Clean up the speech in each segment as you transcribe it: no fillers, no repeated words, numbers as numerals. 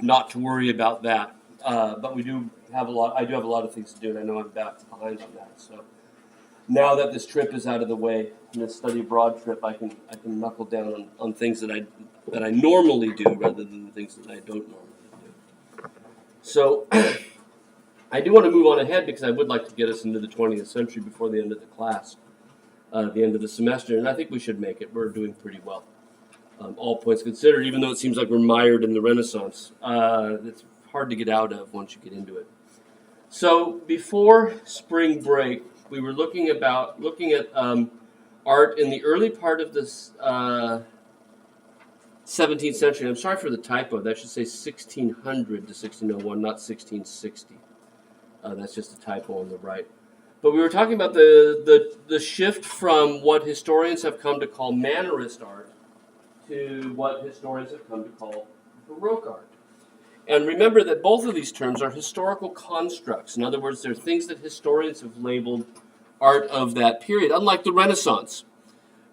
not to worry about that. But we do have a lot. I do have a lot of things to do, and I know I'm back behind on that. So now that this trip is out of the way, this study abroad trip, I can knuckle down on things that I normally do rather than the things that I don't normally do. So I do want to move on ahead because I would like to get us into the 20th century before the end of the class, the end of the semester, and I think we should make it. We're doing pretty well, all points considered, even though it seems like we're mired in the Renaissance. It's hard to get out of once you get into it. So before spring break, we were looking at art in the early part of this 17th century. I'm sorry for the typo. That should say 1600 to 1601, not 1660. That's just a typo on the right. But we were talking about the shift from what historians have come to call Mannerist art to what historians have come to call Baroque art. And remember that both of these terms are historical constructs. In other words, they're things that historians have labeled art of that period, unlike the Renaissance,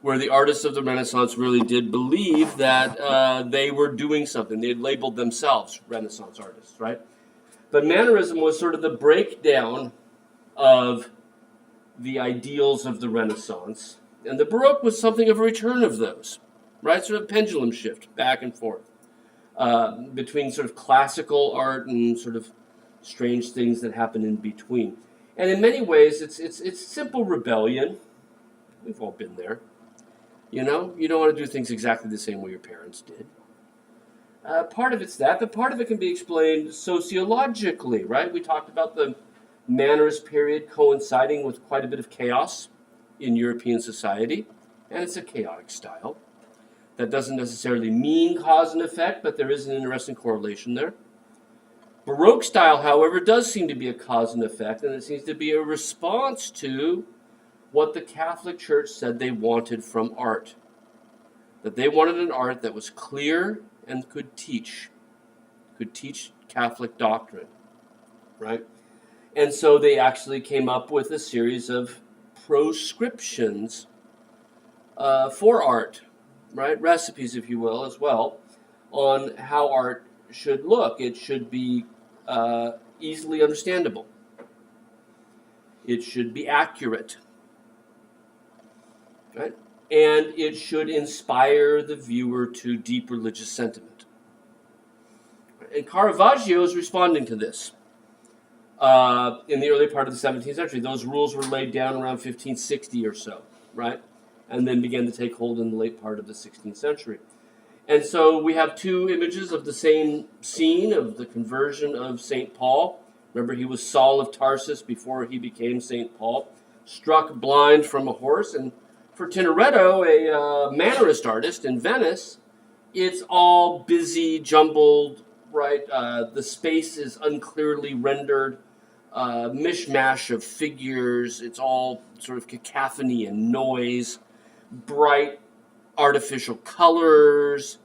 where the artists of the Renaissance really did believe that they were doing something. They had labeled themselves Renaissance artists, right? But Mannerism was sort of the breakdown of the ideals of the Renaissance, and the Baroque was something of a return of those, right? Sort of pendulum shift back and forth between sort of classical art and sort of strange things that happen in between. And in many ways, it's simple rebellion. We've all been there. You know, you don't want to do things exactly the same way your parents did. Part of it's that, but part of it can be explained sociologically, right? We talked about the Mannerist period coinciding with quite a bit of chaos in European society, and it's a chaotic style. That doesn't necessarily mean cause and effect, but there is an interesting correlation there. Baroque style, however, does seem to be a cause and effect, and it seems to be a response to what the Catholic Church said they wanted from art. That they wanted an art that was clear and could teach Catholic doctrine, right? And so they actually came up with a series of proscriptions for art, right? Recipes, if you will, as well, on how art should look. It should be easily understandable. It should be accurate, right? And it should inspire the viewer to deep religious sentiment. And Caravaggio is responding to this. In the early part of the 17th century, those rules were laid down around 1560 or so, right? And then began to take hold in the late part of the 16th century. And so we have two images of the same scene of the conversion of St. Paul. Remember, he was Saul of Tarsus before he became St. Paul, struck blind from a horse. And for Tintoretto, a Mannerist artist in Venice, it's all busy, jumbled, right? The space is unclearly rendered, mishmash of figures. It's all sort of cacophony and noise, bright artificial colors,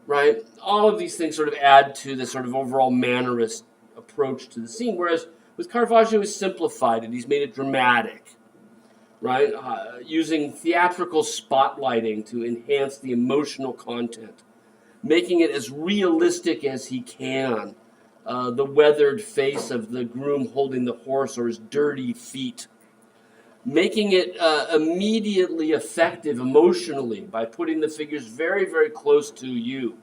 right? All of these things sort of add to the sort of overall Mannerist approach to the scene, whereas with Caravaggio, he's simplified it. He's made it dramatic, right? Using theatrical spotlighting to enhance the emotional content, making it as realistic as he can. The weathered face of the groom holding the horse or his dirty feet, making it immediately effective emotionally by putting the figures very, very close to you,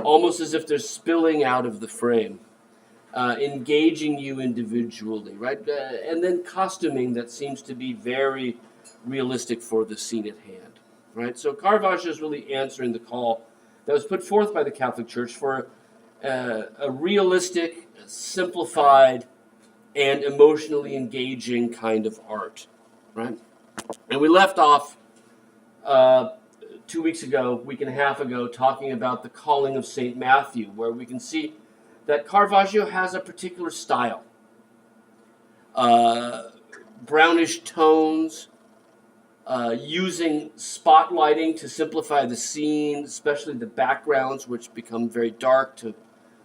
almost as if they're spilling out of the frame, engaging you individually, right? And then costuming that seems to be very realistic for the scene at hand, right? So Caravaggio is really answering the call that was put forth by the Catholic Church for a realistic, simplified, and emotionally engaging kind of art, right? And we left off 2 weeks ago, week and a half ago, talking about the calling of St. Matthew, where we can see that Caravaggio has a particular style. Brownish tones, using spotlighting to simplify the scene, especially the backgrounds, which become very dark, to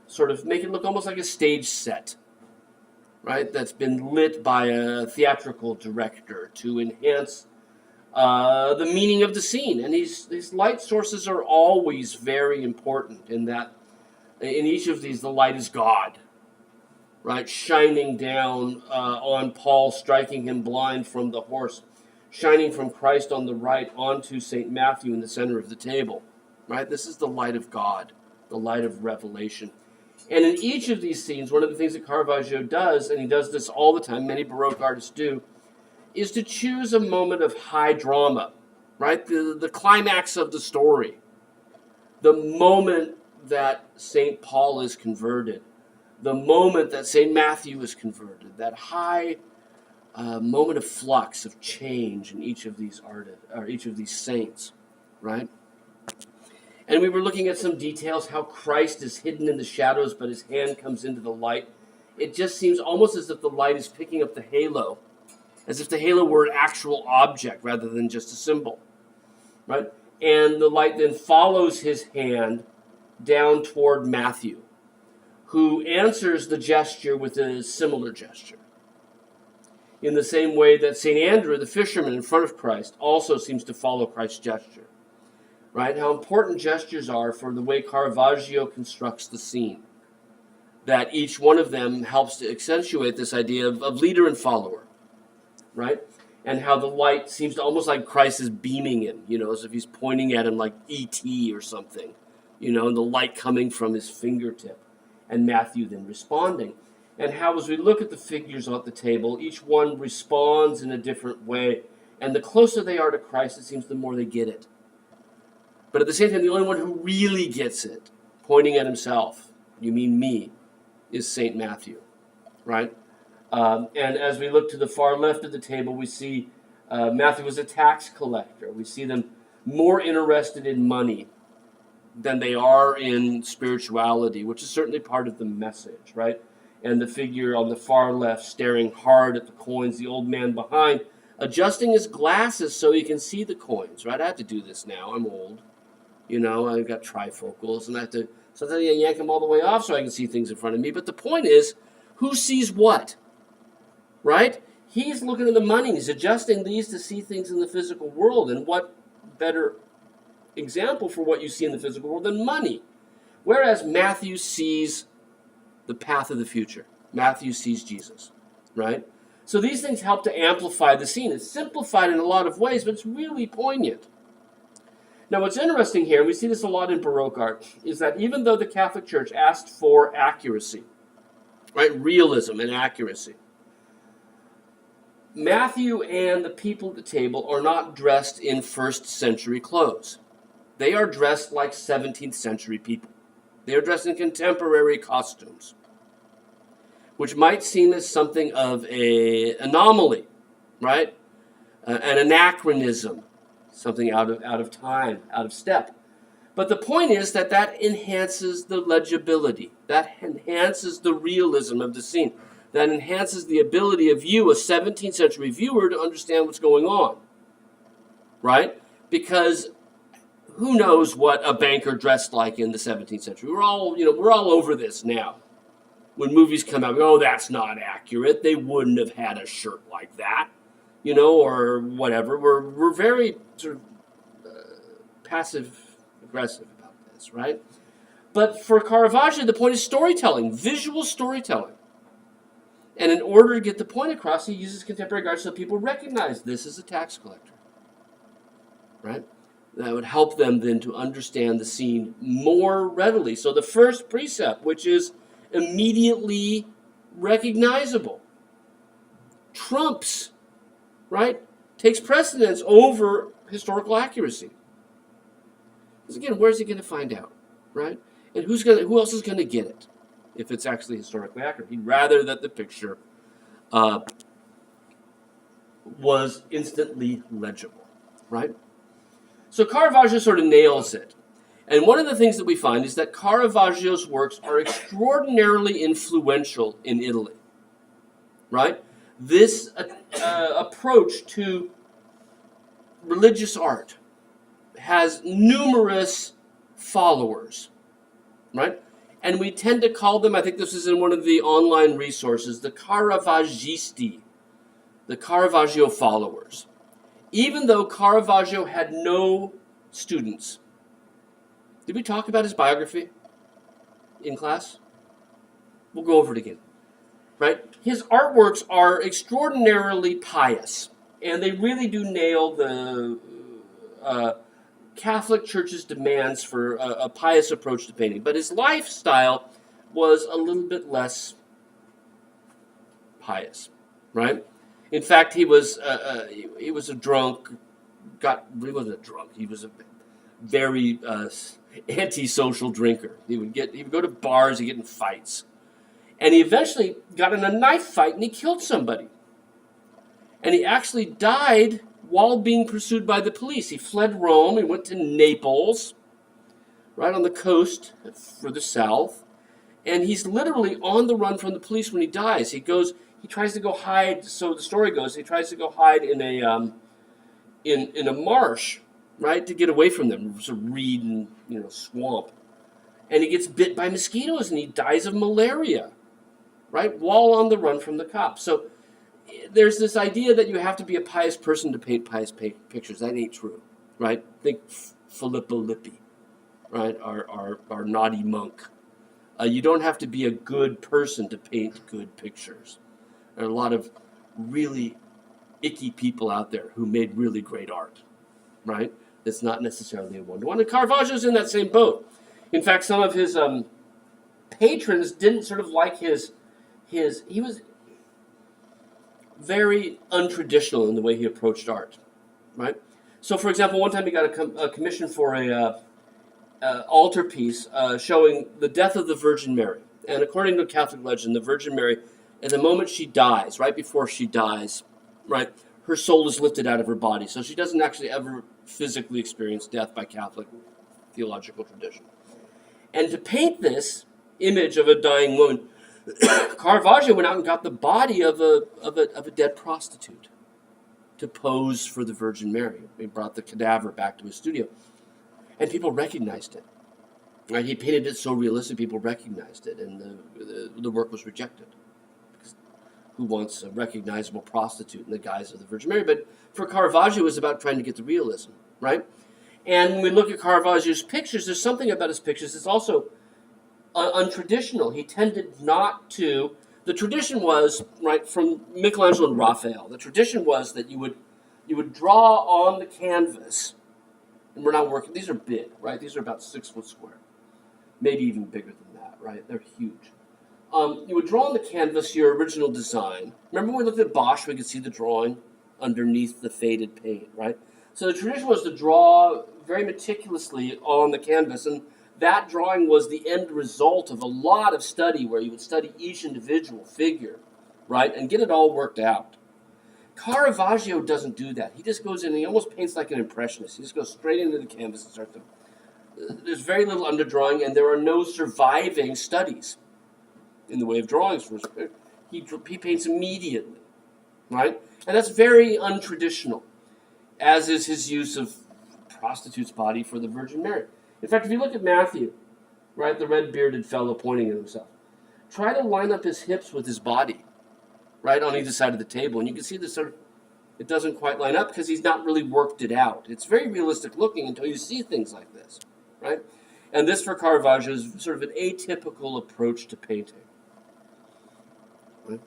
sort of make it look almost like a stage set, right? That's been lit by a theatrical director to enhance the meaning of the scene. And these light sources are always very important in that In each of these, the light is God, right? Shining down on Paul, striking him blind from the horse, shining from Christ on the right onto St. Matthew in the center of the table, right? This is the light of God, the light of revelation. And in each of these scenes, one of the things that Caravaggio does, and he does this all the time, many Baroque artists do, is to choose a moment of high drama, right? The climax of the story, the moment that St. Paul is converted, the moment that St. Matthew is converted, that high moment of flux, of change in each of these artists, or each of these saints, right? And we were looking at some details, how Christ is hidden in the shadows, but his hand comes into the light. It just seems almost as if the light is picking up the halo, as if the halo were an actual object rather than just a symbol, right? And the light then follows his hand down toward Matthew, who answers the gesture with a similar gesture. In the same way that St. Andrew, the fisherman in front of Christ, also seems to follow Christ's gesture. Right? How important gestures are for the way Caravaggio constructs the scene. That each one of them helps to accentuate this idea of leader and follower. Right? And how the light seems to almost like Christ is beaming him, as if he's pointing at him like E.T. or something, and the light coming from his fingertip. And Matthew then responding. And how as we look at the figures on the table, each one responds in a different way. And the closer they are to Christ, it seems the more they get it. But at the same time, the only one who really gets it, pointing at himself, you mean me, is St. Matthew, right? And as we look to the far left of the table, we see Matthew was a tax collector. We see them more interested in money than they are in spirituality, which is certainly part of the message, right? And the figure on the far left staring hard at the coins, the old man behind, adjusting his glasses so he can see the coins, right? I have to do this now. I'm old. I've got trifocals, and I have to sometimes yank them all the way off so I can see things in front of me. But the point is, who sees what, right? He's looking at the money. He's adjusting these to see things in the physical world. And what better example for what you see in the physical world than money? Whereas Matthew sees the path of the future. Matthew sees Jesus, right? So these things help to amplify the scene. It's simplified in a lot of ways, but it's really poignant. Now, what's interesting here, and we see this a lot in Baroque art, is that even though the Catholic Church asked for accuracy, right, realism and accuracy, Matthew and the people at the table are not dressed in first century clothes. They are dressed like 17th century people. They are dressed in contemporary costumes, which might seem as something of an anomaly, right? An anachronism. Something out of time, out of step. But the point is that enhances the legibility. That enhances the realism of the scene. That enhances the ability of you, a 17th century viewer, to understand what's going on. Right? Because who knows what a banker dressed like in the 17th century? We're all over this now. When movies come out, that's not accurate. They wouldn't have had a shirt like that. Or whatever. We're very sort of passive-aggressive about this, right? But for Caravaggio, the point is storytelling, visual storytelling. And in order to get the point across, he uses contemporary art so people recognize this as a tax collector, right? That would help them then to understand the scene more readily. So the first precept, which is immediately recognizable, trumps, right? Takes precedence over historical accuracy. Because again, where's he going to find out, right? And who else is going to get it if it's actually historically accurate? He'd rather that the picture was instantly legible, right? So Caravaggio sort of nails it. And one of the things that we find is that Caravaggio's works are extraordinarily influential in Italy, right? This approach to religious art has numerous followers, right? And we tend to call them, I think this is in one of the online resources, the Caravaggisti, the Caravaggio followers. Even though Caravaggio had no students. Did we talk about his biography? in class? We'll go over it again. Right? His artworks are extraordinarily pious, and they really do nail the Catholic Church's demands for a pious approach to painting. But his lifestyle was a little bit less pious, right? In fact, he was a drunk. He wasn't a drunk. He was a very antisocial drinker. He would go to bars. He'd get in fights. And he eventually got in a knife fight and he killed somebody. And he actually died while being pursued by the police. He fled Rome. He went to Naples, right on the coast further south. And he's literally on the run from the police when he dies. He tries to go hide. So the story goes, he tries to go hide in a marsh, right, to get away from them. It's a reed and swamp. And he gets bit by mosquitoes and he dies of malaria, right, while on the run from the cops. So there's this idea that you have to be a pious person to paint pious pictures. That ain't true, right? Think Filippo Lippi, right, our naughty monk. You don't have to be a good person to paint good pictures. There are a lot of really icky people out there who made really great art, right? It's not necessarily a one-to-one. And Caravaggio's in that same boat. In fact, some of his patrons didn't sort of like he was very untraditional in the way he approached art, right? So, for example, one time he got a commission for a altarpiece showing the death of the Virgin Mary. And according to Catholic legend, the Virgin Mary, at the moment she dies, right before she dies, right, her soul is lifted out of her body. So she doesn't actually ever physically experience death by Catholic theological tradition. And to paint this image of a dying woman, Caravaggio went out and got the body of a dead prostitute to pose for the Virgin Mary. He brought the cadaver back to his studio. And people recognized it. Right? He painted it so realistic, people recognized it, and the work was rejected. Because who wants a recognizable prostitute in the guise of the Virgin Mary? But for Caravaggio, it was about trying to get the realism, right? And when we look at Caravaggio's pictures, there's something about his pictures that's also untraditional. He tended not to. The tradition was, right, from Michelangelo and Raphael, the tradition was that you would draw on the canvas. And we're not working, these are big, right? These are about 6 foot square. Maybe even bigger than that, right? They're huge. You would draw on the canvas your original design. Remember when we looked at Bosch, we could see the drawing underneath the faded paint, right? So the tradition was to draw very meticulously on the canvas, and that drawing was the end result of a lot of study where you would study each individual figure, right? And get it all worked out. Caravaggio doesn't do that. He just goes in and he almost paints like an impressionist. He just goes straight into the canvas and starts to... There's very little underdrawing, and there are no surviving studies in the way of drawings. He paints immediately, right? And that's very untraditional, as is his use of prostitute's body for the Virgin Mary. In fact, if you look at Matthew, right, the red-bearded fellow pointing at himself, try to line up his hips with his body, right, on either side of the table. And you can see this sort of, it doesn't quite line up because he's not really worked it out. It's very realistic looking until you see things like this, right? And this for Caravaggio is sort of an atypical approach to painting. Right?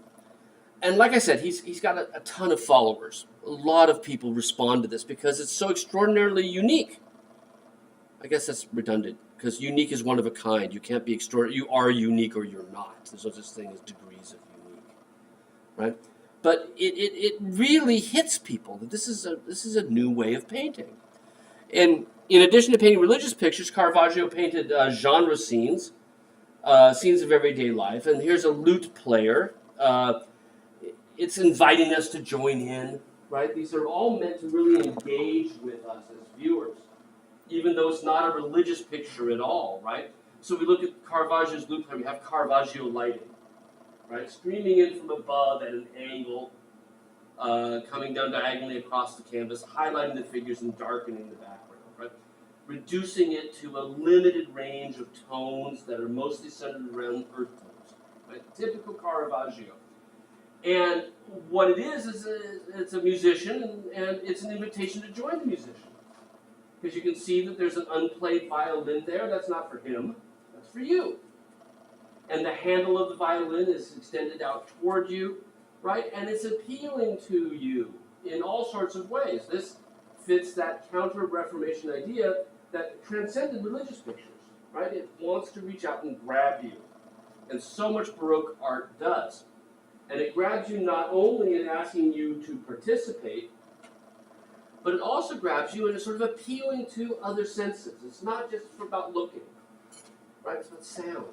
And like I said, he's got a ton of followers. A lot of people respond to this because it's so extraordinarily unique. I guess that's redundant because unique is one of a kind. You can't be extraordinary. You are unique or you're not. There's no such thing as degrees of unique. Right? But it really hits people that this is a new way of painting. And in addition to painting religious pictures, Caravaggio painted genre scenes, scenes of everyday life. And here's a lute player. It's inviting us to join in. Right? These are all meant to really engage with us as viewers, even though it's not a religious picture at all. Right? So we look at Caravaggio's lute player. We have Caravaggio lighting. Right, streaming in from above at an angle, coming down diagonally across the canvas, highlighting the figures and darkening the background, right? Reducing it to a limited range of tones that are mostly centered around earth tones, right? Typical Caravaggio. And what it is it's a musician, and it's an invitation to join the musician. Because you can see that there's an unplayed violin there. That's not for him. That's for you. And the handle of the violin is extended out toward you, right? And it's appealing to you in all sorts of ways. This fits that counter-Reformation idea that transcended religious pictures, right? It wants to reach out and grab you. And so much Baroque art does. And it grabs you not only in asking you to participate, but it also grabs you in a sort of appealing to other senses. It's not just about looking, right? It's about sound.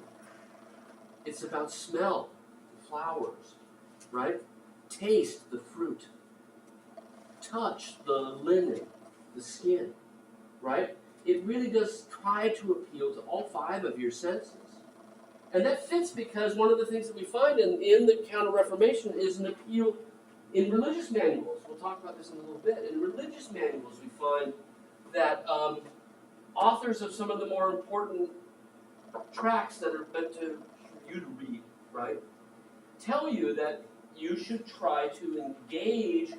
It's about smell, the flowers, right? Taste, the fruit. Touch, the linen, the skin, right? It really does try to appeal to all five of your senses. And that fits because one of the things that we find in the Counter-Reformation is an appeal in religious manuals. We'll talk about this in a little bit. In religious manuals, we find that authors of some of the more important tracts that are meant for you to read, right, tell you that you should try to engage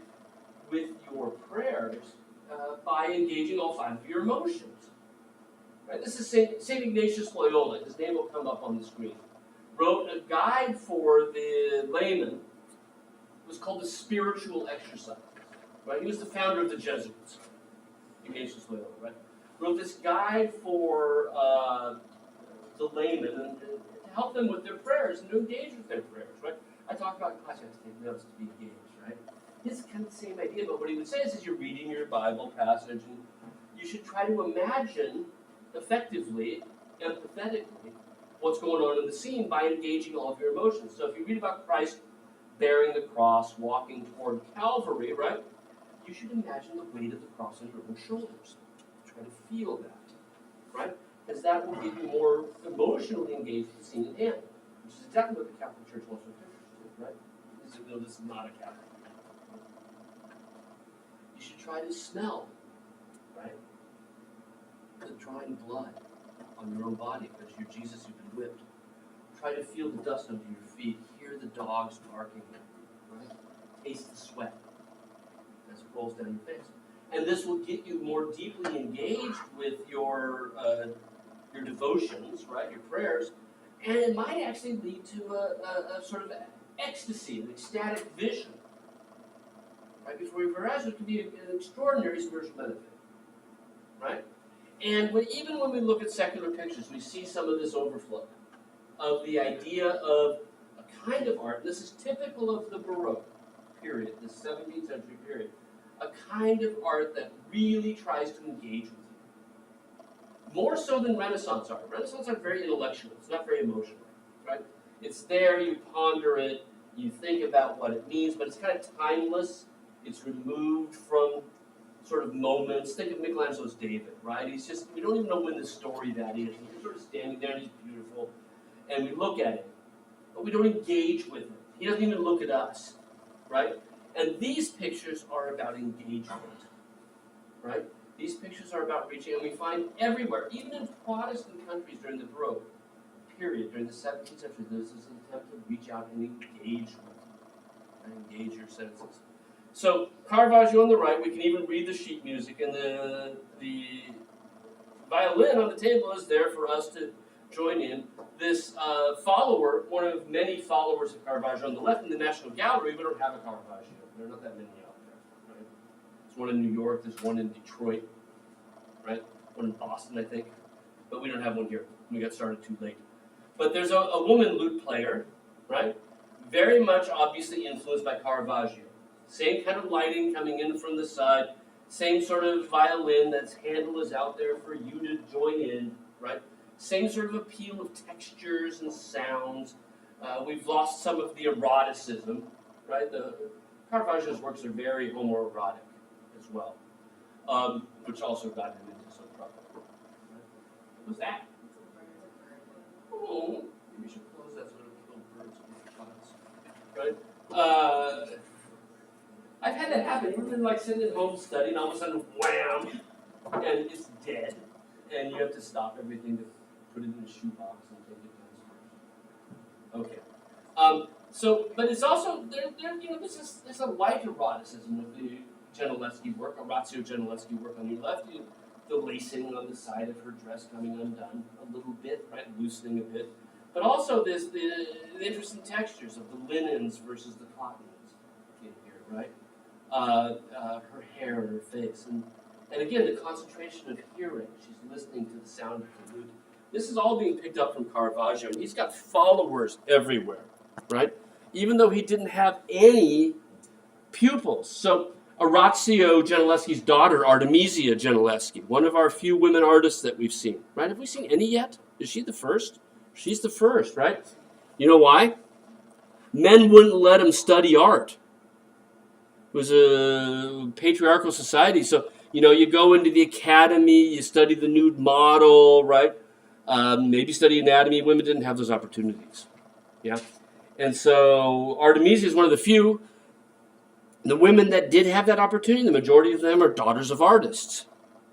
with your prayers by engaging all five of your emotions. Right? This is St. Ignatius Loyola. His name will come up on the screen. Wrote a guide for the layman. It was called the Spiritual Exercise. Right? He was the founder of the Jesuits. Ignatius Loyola, right? Wrote this guide for the layman and to help them with their prayers and to engage with their prayers, right? I talk about class, you have to take notes to be engaged, right? It's kind of the same idea, but what he would say is you're reading your Bible passage and you should try to imagine effectively, empathetically, what's going on in the scene by engaging all of your emotions. So if you read about Christ bearing the cross, walking toward Calvary, right, you should imagine the weight of the cross on your own shoulders. Try to feel that, right? Because that will get you more emotionally engaged with the scene at hand, which is exactly what the Catholic Church wants for pictures to, right? This is not a Catholic. You should try to smell, right? The drying blood on your own body because you're Jesus who's been whipped. Try to feel the dust under your feet. Hear the dogs barking, right? Taste the sweat as it rolls down your face. And this will get you more deeply engaged with your devotions, right? Your prayers. And it might actually lead to a sort of ecstasy, an ecstatic vision. Right? Before your eyes, it can be an extraordinary spiritual benefit. Right? And even when we look at secular pictures, we see some of this overflow of the idea of a kind of art. And this is typical of the Baroque period, the 17th century period. A kind of art that really tries to engage with you. More so than Renaissance art. Renaissance art is very intellectual. It's not very emotional. Right? It's there, you ponder it, you think about what it means, but it's kind of timeless. It's removed from sort of moments. Think of Michelangelo's David, right? He's just, we don't even know when the story that is. He's sort of standing there and he's beautiful. And we look at him, but we don't engage with him. He doesn't even look at us, right? And these pictures are about engagement, right? These pictures are about reaching, and we find everywhere, even in Protestant countries during the Baroque period, during the 17th century, there's this attempt to reach out and engage with you, and engage your senses. So Caravaggio on the right, we can even read the sheet music, and the violin on the table is there for us to join in. This follower, one of many followers of Caravaggio on the left in the National Gallery, we don't have a Caravaggio. There are not that many out there, right? There's one in New York, there's one in Detroit, right? One in Boston, I think. But we don't have one here. We got started too late. But there's a woman lute player, right? Very much obviously influenced by Caravaggio. Same kind of lighting coming in from the side. Same sort of violin that's handle is out there for you to join in, right? Same sort of appeal of textures and sounds. We've lost some of the eroticism, right? Caravaggio's works are very homoerotic as well, which also got him into some trouble. Right? What was that? Oh, maybe we should close that so we don't kill birds with shots, right? I've had that happen. You've been like sitting at home studying, all of a sudden, wham, and it's dead, and you have to stop everything to put it in a shoebox and take it downstairs. Okay. But it's also there's a light eroticism with the Gentileschi work, Orazio Gentileschi work on your left. The lacing on the side of her dress coming undone a little bit, right, loosening a bit. But also the interesting textures of the linens versus the cottons in here, right? Her hair and her face. And again, the concentration of hearing. She's listening to the sound of the lute. This is all being picked up from Caravaggio, and he's got followers everywhere, right? Even though he didn't have any pupils. So Orazio Gentileschi's daughter, Artemisia Gentileschi, one of our few women artists that we've seen, right? Have we seen any yet? Is she the first? She's the first, right? You know why? Men wouldn't let him study art. It was a patriarchal society, so you go into the academy, you study the nude model, right? Maybe study anatomy. Women didn't have those opportunities, yeah. And so Artemisia is one of the few. The women that did have that opportunity, the majority of them are daughters of artists,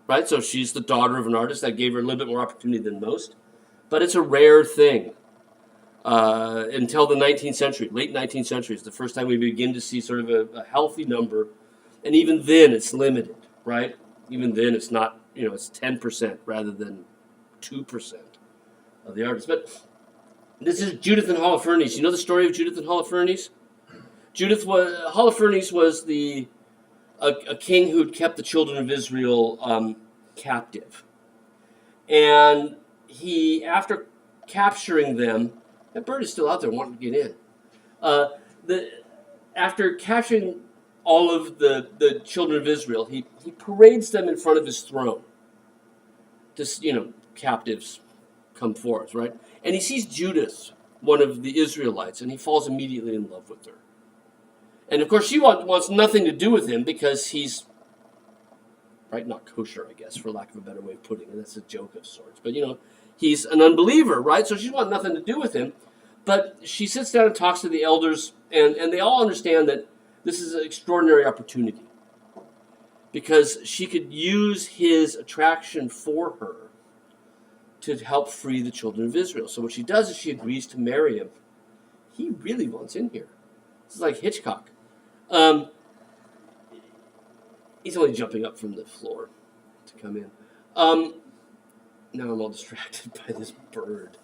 right? So she's the daughter of an artist. That gave her a little bit more opportunity than most, but it's a rare thing. Until the 19th century, late 19th century is the first time we begin to see sort of a healthy number, and even then it's limited, right? Even then it's not, it's 10% rather than 2% of the artists. But this is Judith and Holofernes. You know the story of Judith and Holofernes? Holofernes was a king who'd kept the children of Israel captive, and he, after capturing them. That bird is still out there wanting to get in. After capturing all of the children of Israel, he parades them in front of his throne. Just, captives come forth, right? And he sees Judith, one of the Israelites, and he falls immediately in love with her. And of course, she wants nothing to do with him because he's, right, not kosher, I guess, for lack of a better way of putting it. That's a joke of sorts. But, he's an unbeliever, right? So she wants nothing to do with him. But she sits down and talks to the elders, and they all understand that this is an extraordinary opportunity because she could use his attraction for her to help free the children of Israel. So what she does is she agrees to marry him. He really wants in here. This is like Hitchcock. He's only jumping up from the floor to come in. Now I'm all distracted by this bird.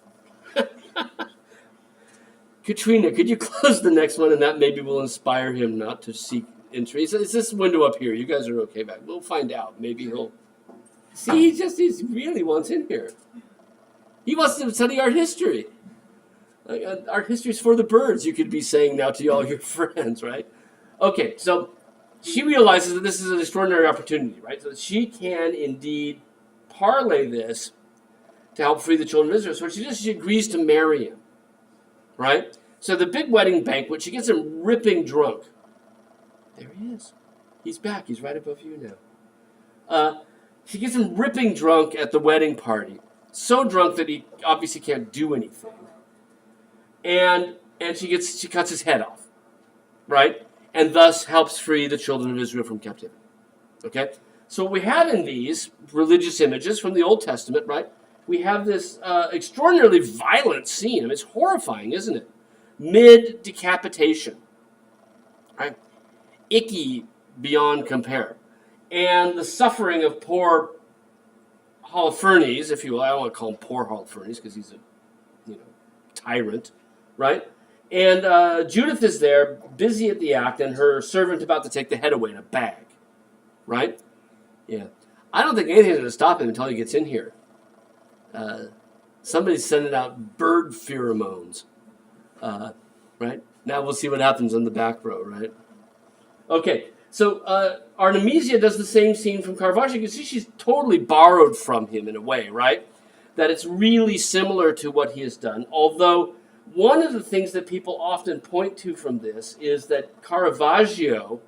Katrina, could you close the next one, and that maybe will inspire him not to seek entry? Is this window up here? You guys are okay back. We'll find out. Maybe he'll... See, he really wants in here. He wants to study art history. Art history is for the birds, you could be saying now to all your friends, right? Okay, so she realizes that this is an extraordinary opportunity, right? So she can indeed parlay this to help free the children of Israel. So what she does, she agrees to marry him. Right? So the big wedding banquet, she gets him ripping drunk. There he is. He's back. He's right above you now. She gets him ripping drunk at the wedding party. So drunk that he obviously can't do anything. And she cuts his head off. Right? And thus helps free the children of Israel from captivity. Okay? So what we have in these religious images from the Old Testament, right? We have this extraordinarily violent scene. I mean, it's horrifying, isn't it? Mid-decapitation. Right? Icky beyond compare. And the suffering of poor Holofernes, if you will. I don't want to call him poor Holofernes because he's a tyrant. Right? And Judith is there, busy at the act, and her servant about to take the head away in a bag. Right? Yeah. I don't think anything's going to stop him until he gets in here. Somebody's sending out bird pheromones, right? Now we'll see what happens on the back row, right? Okay, so Artemisia does the same scene from Caravaggio. You can see she's totally borrowed from him in a way, right? That it's really similar to what he has done. Although one of the things that people often point to from this is that Caravaggio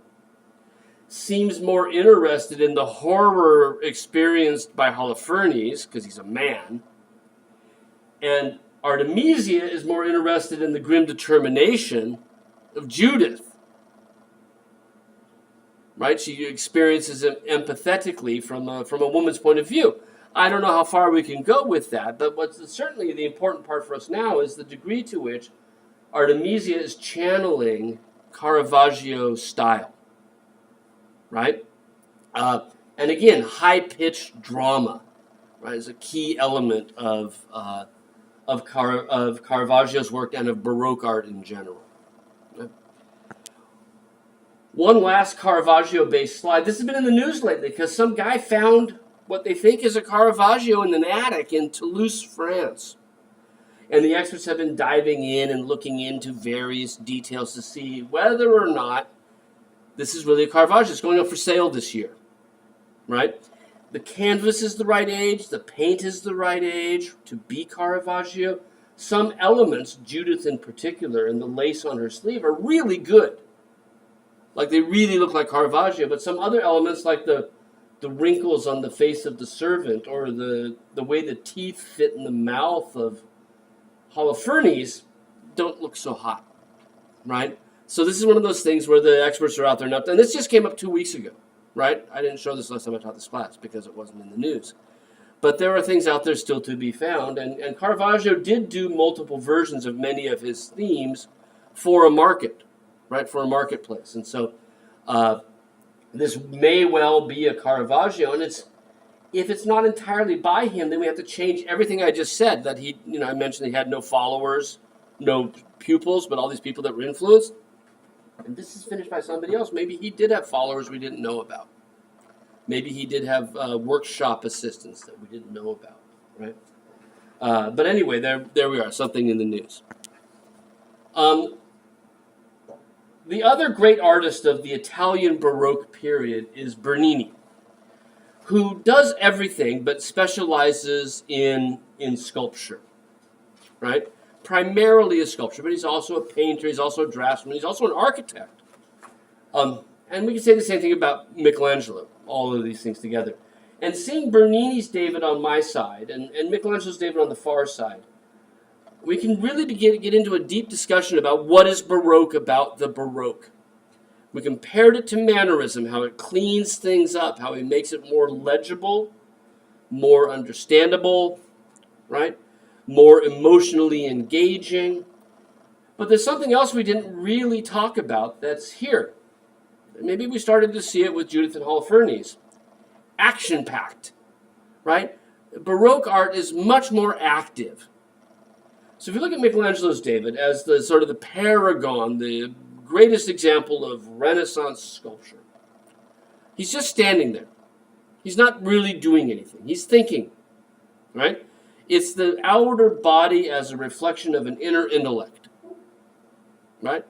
seems more interested in the horror experienced by Holofernes, because he's a man, and Artemisia is more interested in the grim determination of Judith. Right? She experiences it empathetically from a woman's point of view. I don't know how far we can go with that, but what's certainly the important part for us now is the degree to which Artemisia is channeling Caravaggio's style. Right? And again, high-pitched drama, right, is a key element of of Caravaggio's work and of Baroque art in general. One last Caravaggio-based slide. This has been in the news lately because some guy found what they think is a Caravaggio in an attic in Toulouse, France. And the experts have been diving in and looking into various details to see whether or not this is really a Caravaggio. It's going up for sale this year, right? The canvas is the right age. The paint is the right age to be Caravaggio. Some elements, Judith in particular, and the lace on her sleeve are really good. Like they really look like Caravaggio, but some other elements like the wrinkles on the face of the servant or the way the teeth fit in the mouth of Holofernes don't look so hot, right? So this is one of those things where the experts are out there and this just came up 2 weeks ago, right? I didn't show this last time I taught this class because it wasn't in the news. But there are things out there still to be found, and Caravaggio did do multiple versions of many of his themes for a market, right, for a marketplace. And so this may well be a Caravaggio, and if it's not entirely by him, then we have to change everything I just said, that he, I mentioned he had no followers, no pupils, but all these people that were influenced. And this is finished by somebody else. Maybe he did have followers we didn't know about. Maybe he did have workshop assistants that we didn't know about, right? But anyway, there we are, something in the news. The other great artist of the Italian Baroque period is Bernini, who does everything but specializes in sculpture, right? Primarily a sculptor, but he's also a painter, he's also a draftsman, he's also an architect. And we can say the same thing about Michelangelo, all of these things together. And seeing Bernini's David on my side and Michelangelo's David on the far side, we can really begin to get into a deep discussion about what is Baroque about the Baroque. We compared it to Mannerism, how it cleans things up, how it makes it more legible, more understandable, right? More emotionally engaging. But there's something else we didn't really talk about that's here. Maybe we started to see it with Judith and Holofernes. Action-packed, right? Baroque art is much more active. So if you look at Michelangelo's David as the sort of the paragon, the greatest example of Renaissance sculpture, he's just standing there. He's not really doing anything. He's thinking, right? It's the outer body as a reflection of an inner intellect, right?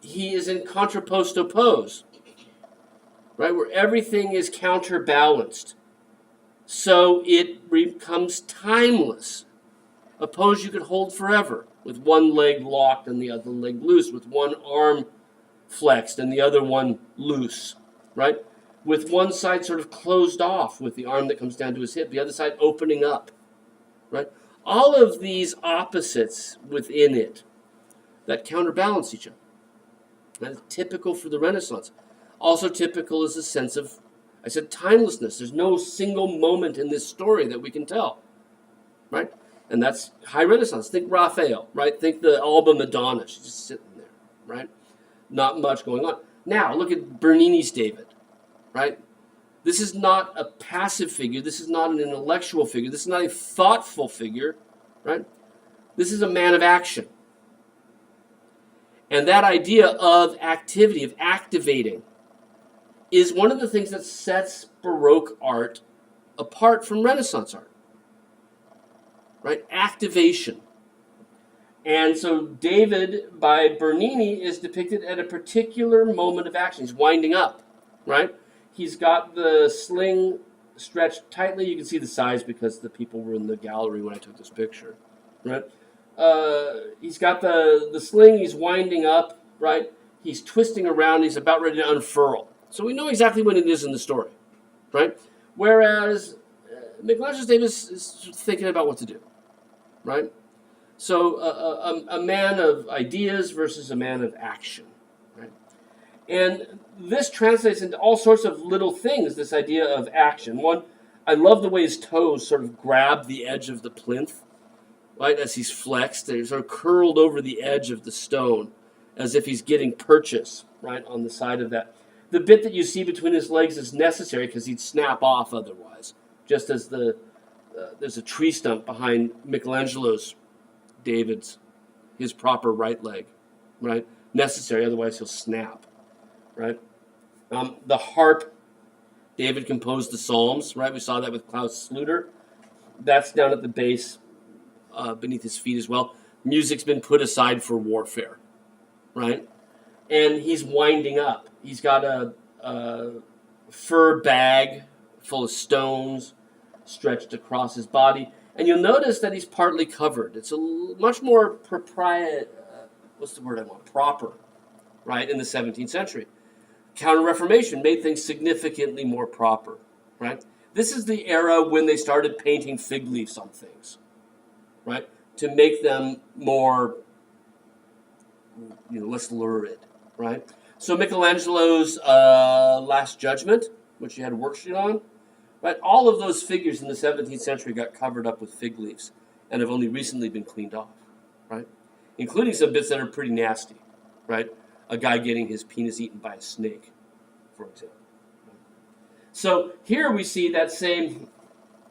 He is in contrapposto pose, right, where everything is counterbalanced. So it becomes timeless. A pose you could hold forever, with one leg locked and the other leg loose, with one arm flexed and the other one loose, right? With one side sort of closed off with the arm that comes down to his hip, the other side opening up, right? All of these opposites within it that counterbalance each other. That's typical for the Renaissance. Also typical is a sense of, I said, timelessness. There's no single moment in this story that we can tell, right? And that's high Renaissance. Think Raphael, right? Think the Alba Madonna. She's just sitting there, right? Not much going on. Now, look at Bernini's David, right? This is not a passive figure. This is not an intellectual figure. This is not a thoughtful figure, right? This is a man of action. And that idea of activity, of activating, is one of the things that sets Baroque art apart from Renaissance art. Right? Activation. And so David by Bernini is depicted at a particular moment of action. He's winding up, right? He's got the sling stretched tightly. You can see the size because the people were in the gallery when I took this picture, right? He's got the sling. He's winding up, right? He's twisting around. He's about ready to unfurl. So we know exactly when it is in the story, right? Whereas Michelangelo's David is thinking about what to do, right? So a man of ideas versus a man of action, right? And this translates into all sorts of little things, this idea of action. One, I love the way his toes sort of grab the edge of the plinth, right, as he's flexed. They're sort of curled over the edge of the stone as if he's getting purchase, right, on the side of that. The bit that you see between his legs is necessary because he'd snap off otherwise, just as there's a tree stump behind Michelangelo's his proper right leg, right? Necessary, otherwise he'll snap, right? The harp, David composed the Psalms, right? We saw that with Klaus Schluter. That's down at the base beneath his feet as well. Music's been put aside for warfare, right? And he's winding up. He's got a fur bag full of stones stretched across his body. And you'll notice that he's partly covered. It's much more proper, right, in the 17th century. Counter-Reformation made things significantly more proper, right? This is the era when they started painting fig leaves on things, right, to make them more, less lurid, right? So Michelangelo's Last Judgment, which he had a worksheet on, right? All of those figures in the 17th century got covered up with fig leaves and have only recently been cleaned off, right? Including some bits that are pretty nasty, right? A guy getting his penis eaten by a snake, for example. So here we see that same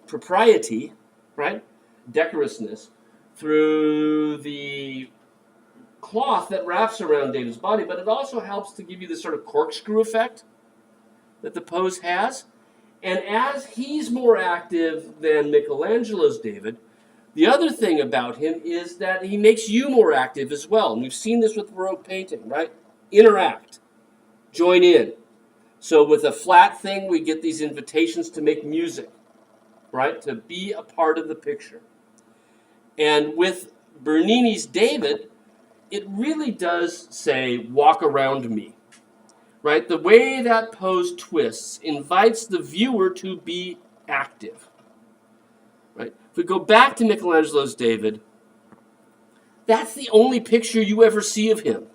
propriety, right? Decorousness through the cloth that wraps around David's body, but it also helps to give you this sort of corkscrew effect that the pose has. And as he's more active than Michelangelo's David, the other thing about him is that he makes you more active as well. And we've seen this with Baroque painting, right? Interact. Join in. So with a flat thing, we get these invitations to make music, right? To be a part of the picture. And with Bernini's David, it really does say, walk around me, right? The way that pose twists invites the viewer to be active, right? If we go back to Michelangelo's David, that's the only picture you ever see of him.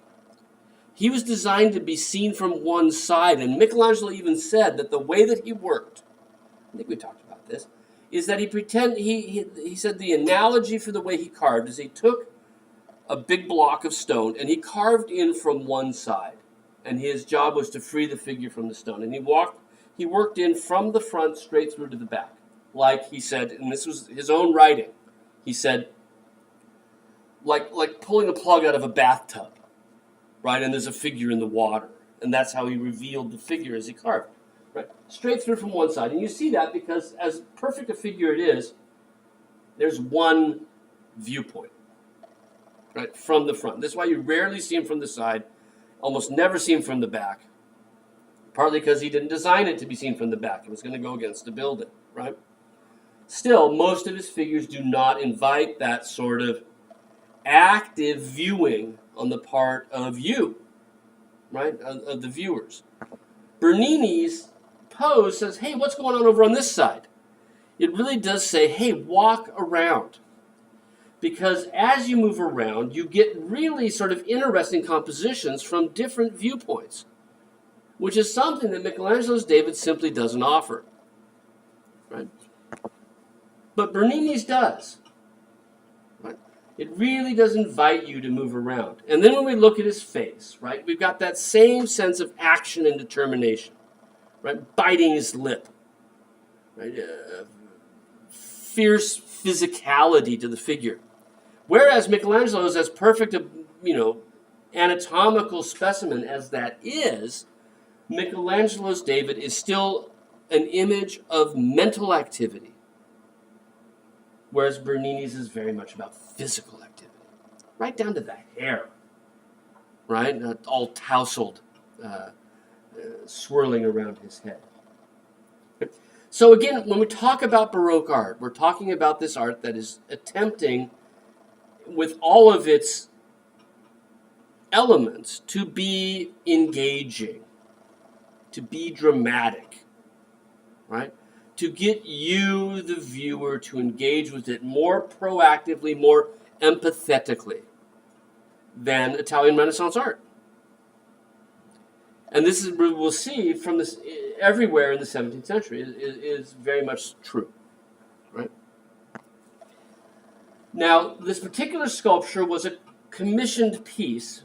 He was designed to be seen from one side, and Michelangelo even said that the way that he worked, I think we talked about this, is that he said the analogy for the way he carved is he took a big block of stone and he carved in from one side, and his job was to free the figure from the stone, and he worked in from the front straight through to the back, like he said, and this was his own writing. He said, like pulling a plug out of a bathtub, right? And there's a figure in the water, and that's how he revealed the figure as he carved, right? Straight through from one side, and you see that because as perfect a figure it is, there's one viewpoint, right, from the front. That's why you rarely see him from the side, almost never see him from the back, partly because he didn't design it to be seen from the back. It was going to go against the building, right? Still, most of his figures do not invite that sort of active viewing on the part of you, right, of the viewers. Bernini's pose says, hey, what's going on over on this side? It really does say, hey, walk around. Because as you move around, you get really sort of interesting compositions from different viewpoints, which is something that Michelangelo's David simply doesn't offer, right? But Bernini's does, right? It really does invite you to move around. And then when we look at his face, right, we've got that same sense of action and determination, right? Biting his lip, right? Fierce physicality to the figure. Whereas Michelangelo is as perfect a, anatomical specimen as that is, Michelangelo's David is still an image of mental activity, whereas Bernini's is very much about physical activity, right down to the hair, right? All tousled, swirling around his head. So again, when we talk about Baroque art, we're talking about this art that is attempting, with all of its elements, to be engaging, to be dramatic, right? To get you, the viewer, to engage with it more proactively, more empathetically than Italian Renaissance art. And this is, we'll see from this everywhere in the 17th century, is very much true, right? Now, this particular sculpture was a commissioned piece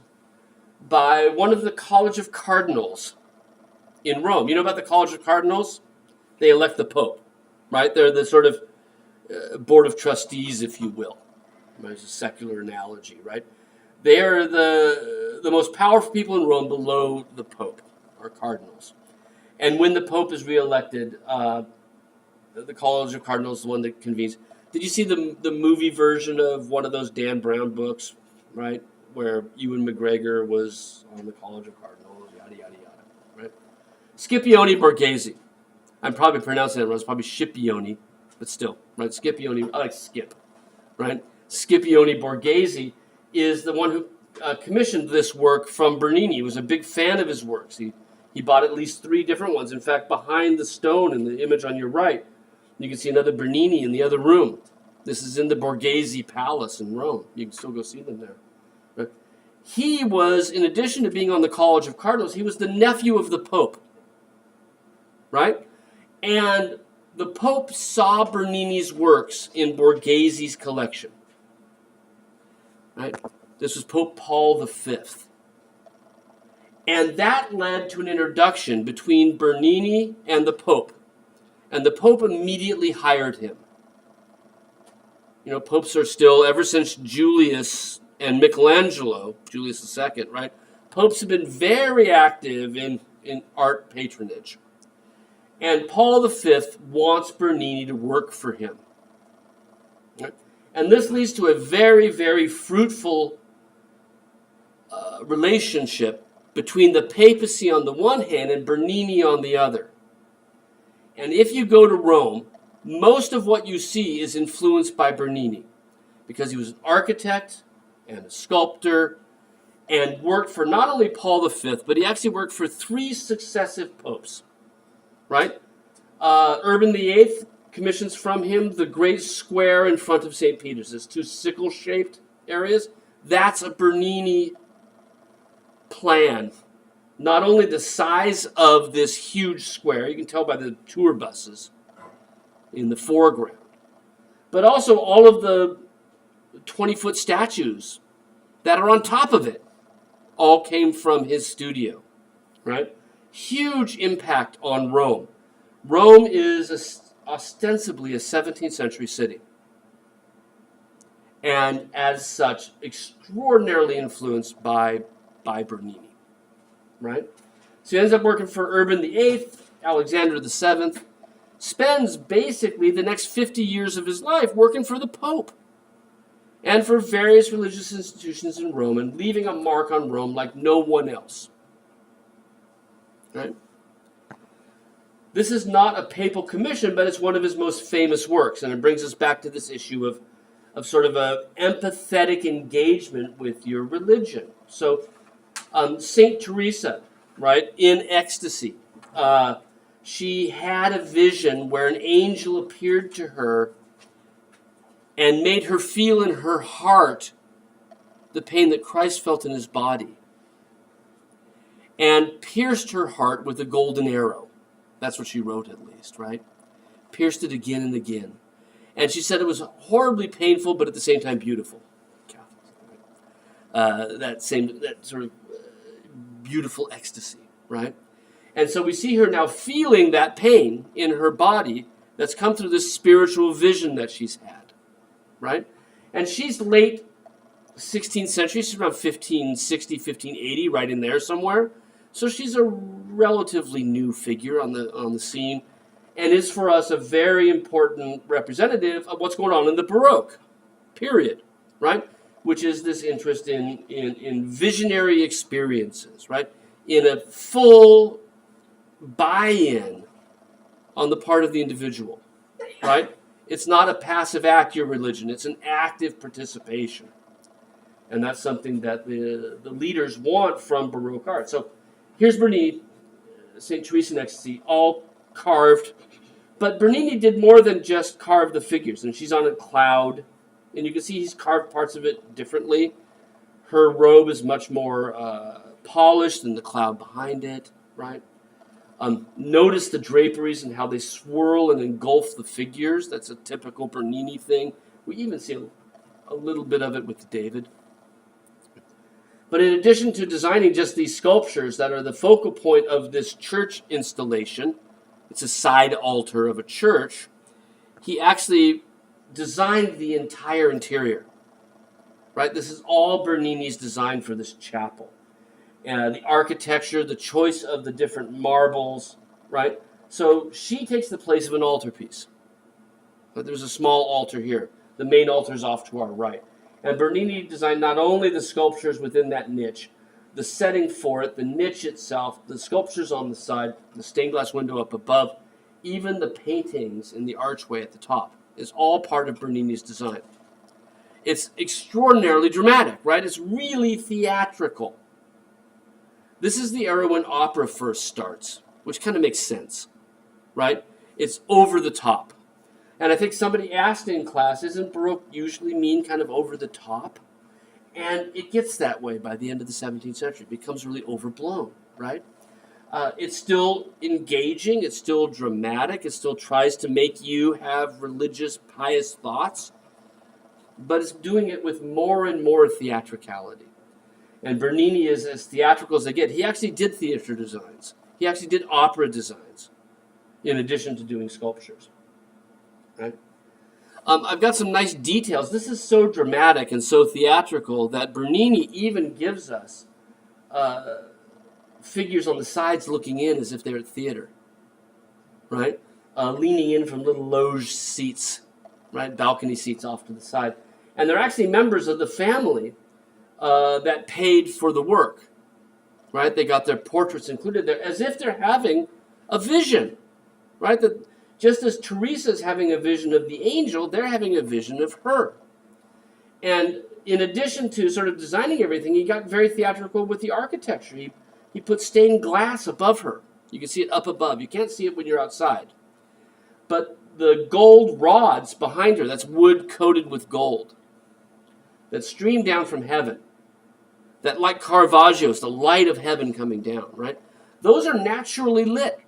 by one of the College of Cardinals in Rome. You know about the College of Cardinals? They elect the Pope, right? They're the sort of board of trustees, if you will. It's a secular analogy, right? They are the most powerful people in Rome below the Pope, or cardinals. And when the Pope is reelected, the College of Cardinals is the one that convenes. Did you see the movie version of one of those Dan Brown books, right? Where Ewan McGregor was on the College of Cardinals, yada, yada, yada, right? Scipione Borghese. I'm probably pronouncing it wrong. It's probably Scipione, but still, right? Scipione, I like Skip, right? Scipione Borghese is the one who commissioned this work from Bernini. He was a big fan of his works. He bought at least 3 different ones. In fact, behind the stone in the image on your right, you can see another Bernini in the other room. This is in the Borghese Palace in Rome. You can still go see them there. Right? He was, in addition to being on the College of Cardinals, he was the nephew of the Pope. Right? And the Pope saw Bernini's works in Borghese's collection. Right? This was Pope Paul V. And that led to an introduction between Bernini and the Pope. And the Pope immediately hired him. You know, popes are still, ever since Julius and Michelangelo, Julius II, right? Popes have been very active in art patronage. And Paul V wants Bernini to work for him. Right? And this leads to a very, very fruitful relationship between the papacy on the one hand and Bernini on the other. And if you go to Rome, most of what you see is influenced by Bernini, because he was an architect and a sculptor and worked for not only Paul V, but he actually worked for 3 successive popes, right? Urban VIII commissions from him the great square in front of St. Peter's. There's 2 sickle-shaped areas. That's a Bernini plan. Not only the size of this huge square, you can tell by the tour buses in the foreground, but also all of the 20-foot statues that are on top of it all came from his studio, right? Huge impact on Rome. Rome is ostensibly a 17th century city, and as such, extraordinarily influenced by Bernini, right? So he ends up working for Urban VIII, Alexander VII, spends basically the next 50 years of his life working for the Pope and for various religious institutions in Rome, and leaving a mark on Rome like no one else, right? This is not a papal commission, but it's one of his most famous works, and it brings us back to this issue of sort of a empathetic engagement with your religion. So Saint Teresa, right, in ecstasy, she had a vision where an angel appeared to her and made her feel in her heart the pain that Christ felt in his body, and pierced her heart with a golden arrow. That's what she wrote, at least, right? Pierced it again and again. And she said it was horribly painful, but at the same time beautiful. That sort of beautiful ecstasy, right? And so we see her now feeling that pain in her body that's come through this spiritual vision that she's had, right? And she's late 16th century. She's around 1560, 1580, right in there somewhere. So she's a relatively new figure on the scene, and is for us a very important representative of what's going on in the Baroque period, right? Which is this interest in visionary experiences, right? In a full buy-in on the part of the individual, right? It's not a passive act, your religion. It's an active participation. And that's something that the leaders want from Baroque art. So here's Bernini, St. Teresa in Ecstasy, all carved. But Bernini did more than just carve the figures. And she's on a cloud, and you can see he's carved parts of it differently. Her robe is much more polished than the cloud behind it, right? Notice the draperies and how they swirl and engulf the figures. That's a typical Bernini thing. We even see a little bit of it with David. But in addition to designing just these sculptures that are the focal point of this church installation, it's a side altar of a church, he actually designed the entire interior. right? This is all Bernini's design for this chapel. The architecture, the choice of the different marbles, right? So she takes the place of an altarpiece. But there's a small altar here. The main altar is off to our right. And Bernini designed not only the sculptures within that niche, the setting for it, the niche itself, the sculptures on the side, the stained glass window up above, even the paintings in the archway at the top is all part of Bernini's design. It's extraordinarily dramatic, right? It's really theatrical. This is the era when opera first starts, which kind of makes sense, right? It's over the top. And I think somebody asked in class, isn't Baroque usually mean kind of over the top? And it gets that way by the end of the 17th century. It becomes really overblown, right? It's still engaging. It's still dramatic. It still tries to make you have religious, pious thoughts. But it's doing it with more and more theatricality. And Bernini is as theatrical as they get. He actually did theater designs. He actually did opera designs in addition to doing sculptures. Right? I've got some nice details. This is so dramatic and so theatrical that Bernini even gives us figures on the sides looking in as if they're at theater. Right? Leaning in from little loge seats, right? Balcony seats off to the side. And they're actually members of the family that paid for the work, right? They got their portraits included there as if they're having a vision, right? That just as Teresa's having a vision of the angel, they're having a vision of her. And in addition to sort of designing everything, he got very theatrical with the architecture. He put stained glass above her. You can see it up above. You can't see it when you're outside. But the gold rods behind her, that's wood coated with gold, that stream down from heaven, that like Caravaggio's, the light of heaven coming down, right? Those are naturally lit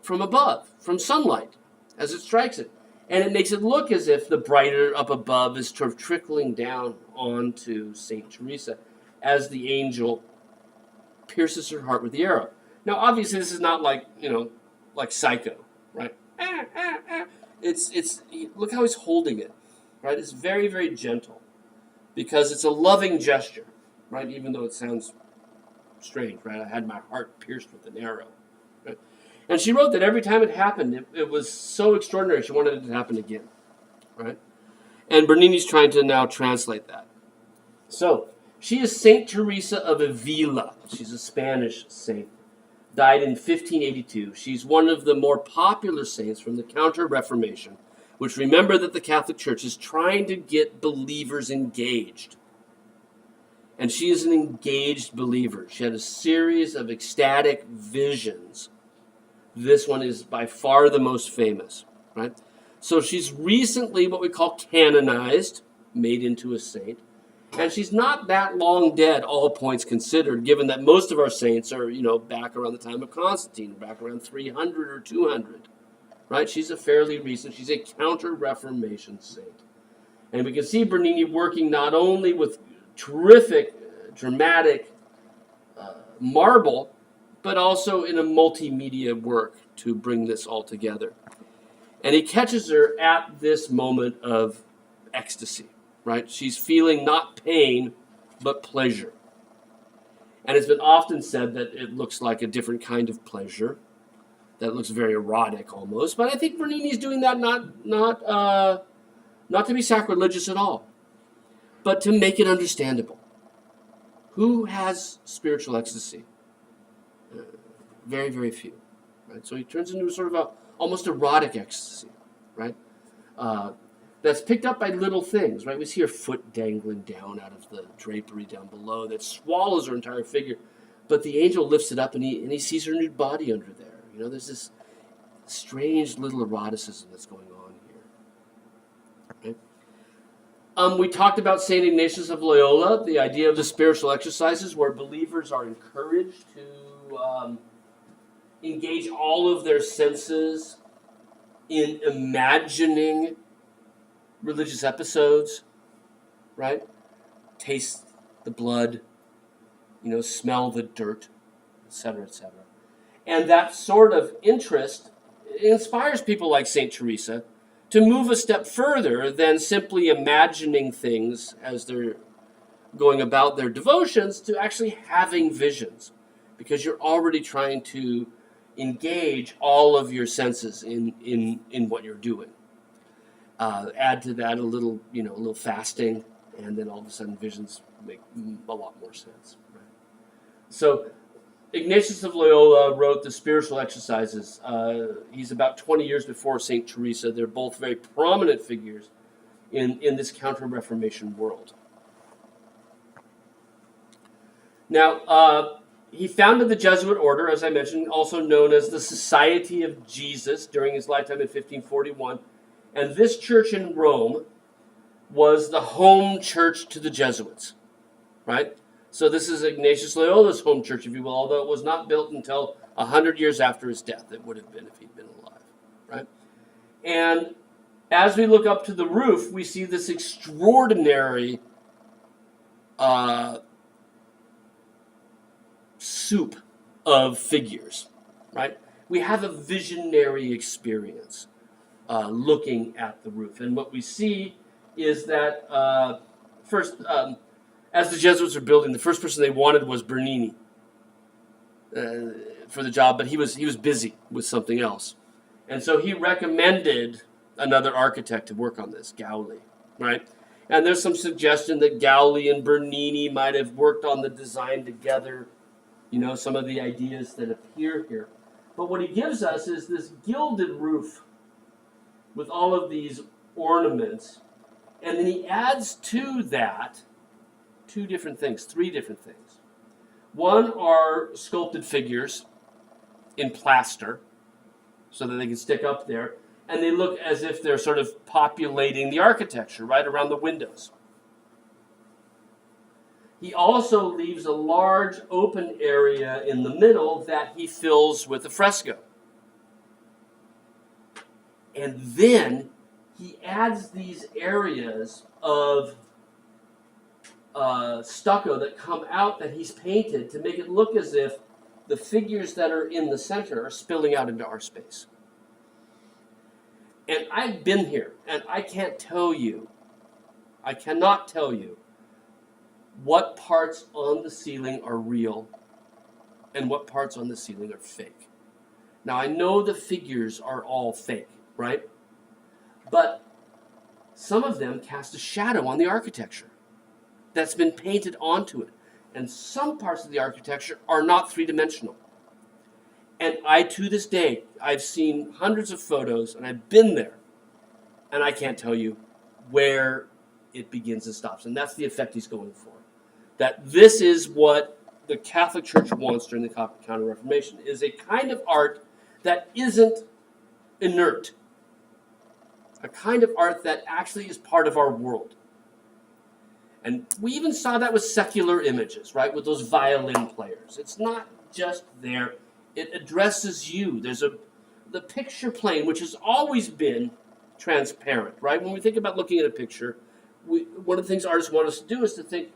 from above, from sunlight, as it strikes it. And it makes it look as if the brighter up above is sort of trickling down onto St. Teresa as the angel pierces her heart with the arrow. Now, obviously, this is not like, like Psycho, right? It's look how he's holding it, right? It's very, very gentle because it's a loving gesture, right? Even though it sounds strange, right? I had my heart pierced with an arrow, right? And she wrote that every time it happened, it was so extraordinary, she wanted it to happen again, right? And Bernini's trying to now translate that. So, she is Saint Teresa of Avila. She's a Spanish saint. Died in 1582. She's one of the more popular saints from the Counter-Reformation, which remember that the Catholic Church is trying to get believers engaged. And she is an engaged believer. She had a series of ecstatic visions. This one is by far the most famous, right? So she's recently what we call canonized, made into a saint. And she's not that long dead, all points considered, given that most of our saints are, back around the time of Constantine, back around 300 or 200, right? She's a fairly recent, she's a Counter-Reformation saint. And we can see Bernini working not only with terrific, dramatic marble, but also in a multimedia work to bring this all together. And he catches her at this moment of ecstasy, right? She's feeling not pain, but pleasure. And it's been often said that it looks like a different kind of pleasure, that looks very erotic almost. But I think Bernini's doing that not to be sacrilegious at all, but to make it understandable. Who has spiritual ecstasy? Very, very few, right? So he turns into sort of a almost erotic ecstasy, right? That's picked up by little things, right? We see her foot dangling down out of the drapery down below that swallows her entire figure, but the angel lifts it up and he sees her nude body under there. There's this strange little eroticism that's going on here, right? We talked about St. Ignatius of Loyola, the idea of the spiritual exercises where believers are encouraged to engage all of their senses in imagining religious episodes, right? Taste the blood, smell the dirt, etc., etc. And that sort of interest inspires people like St. Teresa to move a step further than simply imagining things as they're going about their devotions to actually having visions, because you're already trying to engage all of your senses in what you're doing. Add to that a little fasting, and then all of a sudden visions make a lot more sense. Right? So Ignatius of Loyola wrote the Spiritual Exercises. He's about 20 years before St. Teresa. They're both very prominent figures in this Counter-Reformation world. Now, he founded the Jesuit order, as I mentioned, also known as the Society of Jesus, during his lifetime in 1541. And this church in Rome was the home church to the Jesuits, right? So this is Ignatius Loyola's home church, if you will, although it was not built until 100 years after his death. It would have been if he'd been alive, right? And as we look up to the roof, we see this extraordinary soup of figures, right? We have a visionary experience looking at the roof. And what we see is that first, as the Jesuits were building, the first person they wanted was Bernini for the job, but he was busy with something else. And so he recommended another architect to work on this, Gaudi, right? And there's some suggestion that Gaudi and Bernini might have worked on the design together, some of the ideas that appear here. But what he gives us is this gilded roof with all of these ornaments, and then he adds to that three different things. One are sculpted figures in plaster so that they can stick up there, and they look as if they're sort of populating the architecture right around the windows. He also leaves a large open area in the middle that he fills with a fresco. And then he adds these areas of stucco that come out that he's painted to make it look as if the figures that are in the center are spilling out into our space. And I've been here, and I cannot tell you what parts on the ceiling are real and what parts on the ceiling are fake. Now, I know the figures are all fake, right? But some of them cast a shadow on the architecture that's been painted onto it. And some parts of the architecture are not three-dimensional. And I, to this day, I've seen hundreds of photos, and I've been there, and I can't tell you where it begins and stops. And that's the effect he's going for. That this is what the Catholic Church wants during the Counter-Reformation, is a kind of art that isn't inert. A kind of art that actually is part of our world. And we even saw that with secular images, right? With those violin players. It's not just there. It addresses you. There's the picture plane, which has always been transparent, right? When we think about looking at a picture, one of the things artists want us to do is to think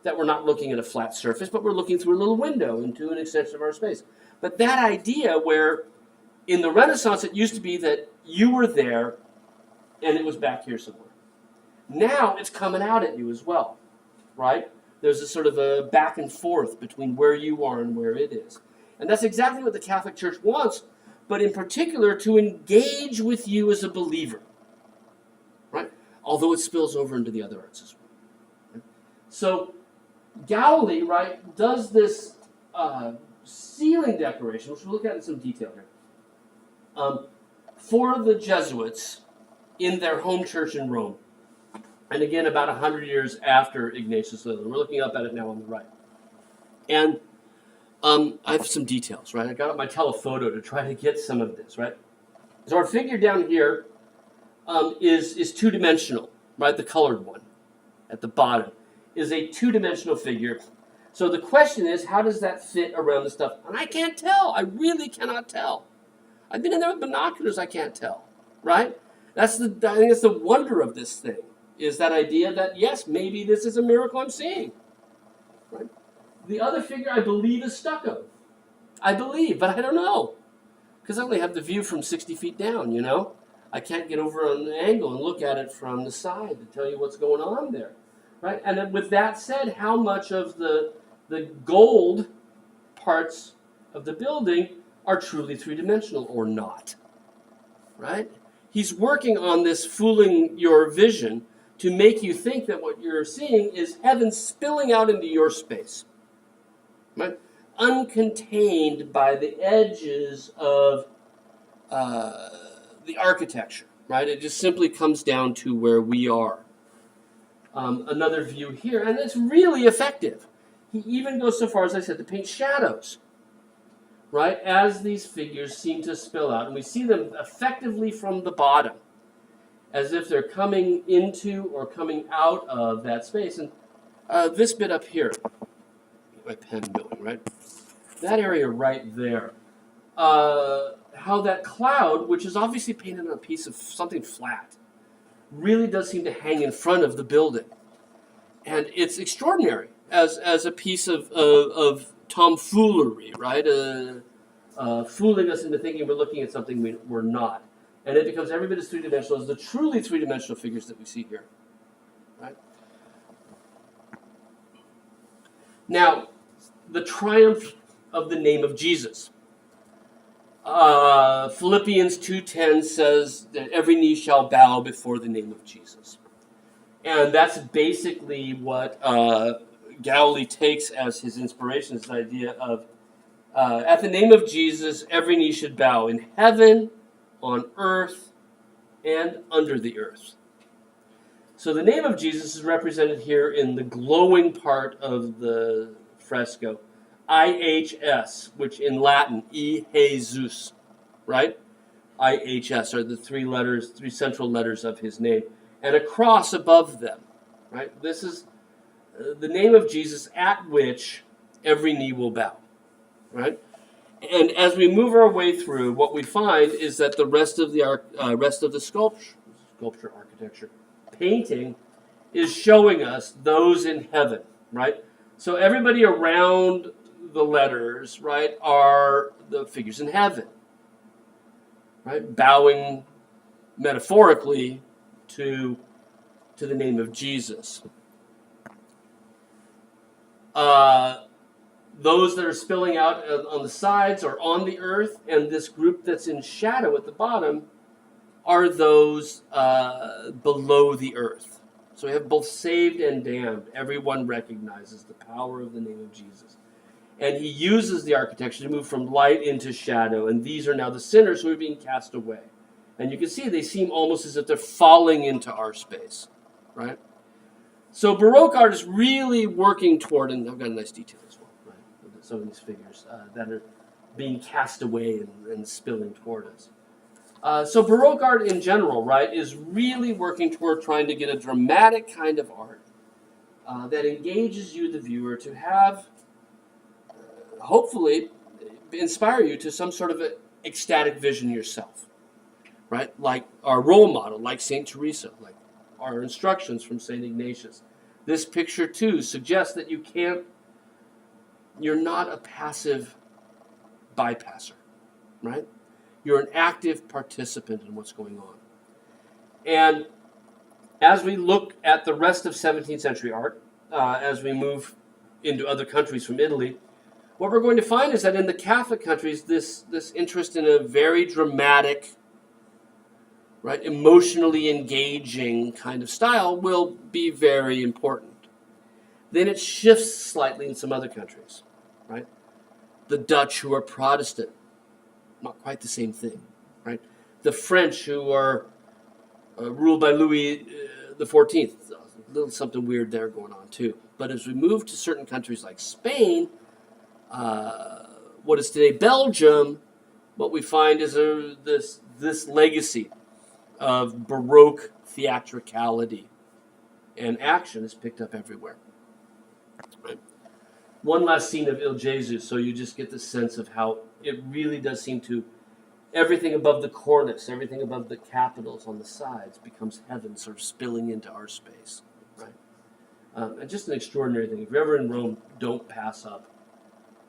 that we're not looking at a flat surface, but we're looking through a little window into an extension of our space. But that idea where in the Renaissance it used to be that you were there and it was back here somewhere. Now it's coming out at you as well, right? There's a sort of a back and forth between where you are and where it is. And that's exactly what the Catholic Church wants, but in particular to engage with you as a believer, right? Although it spills over into the other arts as well. Right? So Gaudi, right, does this ceiling decoration, which we'll look at in some detail here, for the Jesuits in their home church in Rome. And again, about 100 years after Ignatius Loyola. We're looking up at it now on the right. And I have some details, right? I got out my telephoto to try to get some of this, right? So our figure down here is two-dimensional, right? The colored one at the bottom is a two-dimensional figure. So the question is, how does that fit around the stuff? And I can't tell. I really cannot tell. I've been in there with binoculars. I can't tell, right? I think that's the wonder of this thing, is that idea that, yes, maybe this is a miracle I'm seeing, right? The other figure, I believe, is stucco. I believe, but I don't know, because I only have the view from 60 feet down, I can't get over on an angle and look at it from the side to tell you what's going on there. right? And then with that said, how much of the gold parts of the building are truly three-dimensional or not, right? He's working on this fooling your vision to make you think that what you're seeing is heaven spilling out into your space, right? Uncontained by the edges of the architecture, right? It just simply comes down to where we are. Another view here, and it's really effective. He even goes so far, as I said, to paint shadows, right, as these figures seem to spill out. And we see them effectively from the bottom, as if they're coming into or coming out of that space. And this bit up here, get my pen going, right? That area right there. How that cloud, which is obviously painted on a piece of something flat, really does seem to hang in front of the building. And it's extraordinary as a piece of tomfoolery, right? Fooling us into thinking we're looking at something we're not. And it becomes every bit as three-dimensional as the truly three-dimensional figures that we see here, right? Now, the triumph of the name of Jesus. Philippians 2:10 says that every knee shall bow before the name of Jesus. And that's basically what Gowley takes as his inspiration, this idea of at the name of Jesus, every knee should bow in heaven, on earth, and under the earth. So the name of Jesus is represented here in the glowing part of the fresco. IHS, which in Latin, E Jesus, right? IHS are the three central letters of his name, and a cross above them, right? This is the name of Jesus at which every knee will bow, right? And as we move our way through, what we find is that the rest of the sculpture, architecture, painting is showing us those in heaven, right? So everybody around the letters, right, are the figures in heaven, right, bowing metaphorically to the name of Jesus. Those that are spilling out on the sides are on the earth, and this group that's in shadow at the bottom are those below the earth. So we have both saved and damned. Everyone recognizes the power of the name of Jesus. And he uses the architecture to move from light into shadow. And these are now the sinners who are being cast away. And you can see they seem almost as if they're falling into our space, right? So Baroque art is really working toward, and I've got a nice detail as well, right? Some of these figures that are being cast away and spilling toward us. So Baroque art in general, right, is really working toward trying to get a dramatic kind of art that engages you, the viewer, to have hopefully inspire you to some sort of ecstatic vision yourself, right? Like our role model, like St. Teresa, like our instructions from St. Ignatius. This picture, too, suggests that you're not a passive bypasser, right? You're an active participant in what's going on. And as we look at the rest of 17th century art, as we move into other countries from Italy, what we're going to find is that in the Catholic countries, this interest in a very dramatic, right, emotionally engaging kind of style will be very important. Then it shifts slightly in some other countries, right? The Dutch, who are Protestant, not quite the same thing, right? The French, who are ruled by Louis XIV, a little something weird there going on too. But as we move to certain countries like Spain, what is today Belgium, what we find is this legacy of Baroque theatricality and action is picked up everywhere. Right? One last scene of Il Gesù, so you just get the sense of how it really does seem to, everything above the cornice, everything above the capitals on the sides becomes heaven, sort of spilling into our space. Right? And just an extraordinary thing. If you're ever in Rome, don't pass up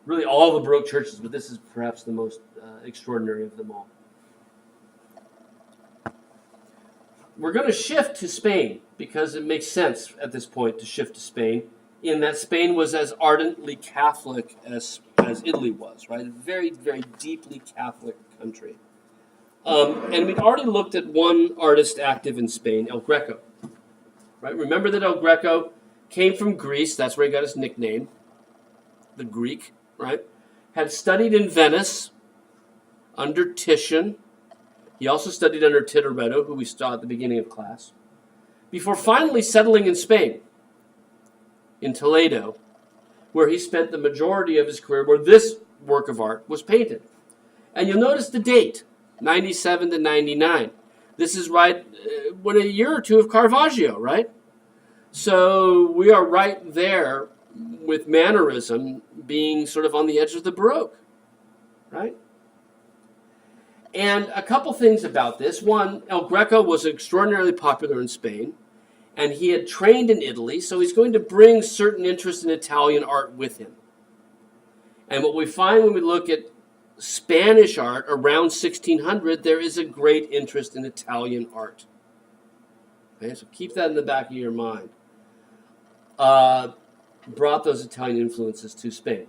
really all the Baroque churches, but this is perhaps the most extraordinary of them all. we're going to shift to Spain because it makes sense at this point to shift to Spain, in that Spain was as ardently Catholic as Italy was, right? A very, very deeply Catholic country. And we'd already looked at one artist active in Spain, El Greco. Right? Remember that El Greco came from Greece. That's where he got his nickname, the Greek, right? Had studied in Venice under Titian. He also studied under Tintoretto, who we saw at the beginning of class, before finally settling in Spain, in Toledo, where he spent the majority of his career, where this work of art was painted. And you'll notice the date, 97 to 99. This is right when a year or two of Caravaggio, right? So we are right there with Mannerism being sort of on the edge of the Baroque, right? And a couple things about this. One, El Greco was extraordinarily popular in Spain, and he had trained in Italy, so he's going to bring certain interest in Italian art with him. And what we find when we look at Spanish art around 1600, there is a great interest in Italian art. Okay, so keep that in the back of your mind. Brought those Italian influences to Spain.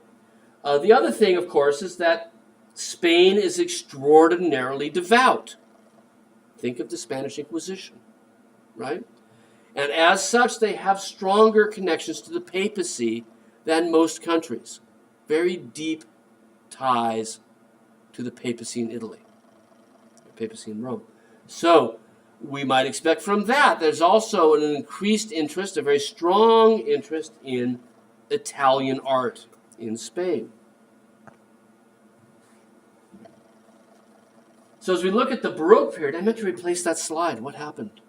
The other thing, of course, is that Spain is extraordinarily devout. Think of the Spanish Inquisition, right? And as such, they have stronger connections to the papacy than most countries. Very deep ties to the papacy in Italy, the papacy in Rome. So we might expect from that there's also an increased interest, a very strong interest in Italian art in Spain. So as we look at the Baroque period, I meant to replace that slide. What happened?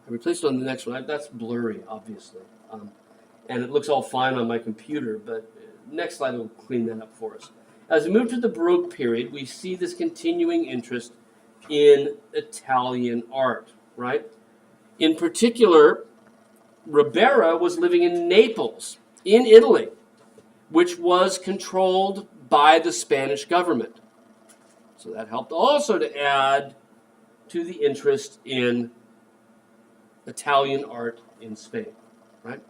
I replaced it on the next one. That's blurry, obviously. And it looks all fine on my computer, but next slide will clean that up for us. As we move to the Baroque period, we see this continuing interest in Italian art, right? In particular, Ribera was living in Naples, in Italy, which was controlled by the Spanish government. So that helped also to add to the interest in Italian art in Spain, right?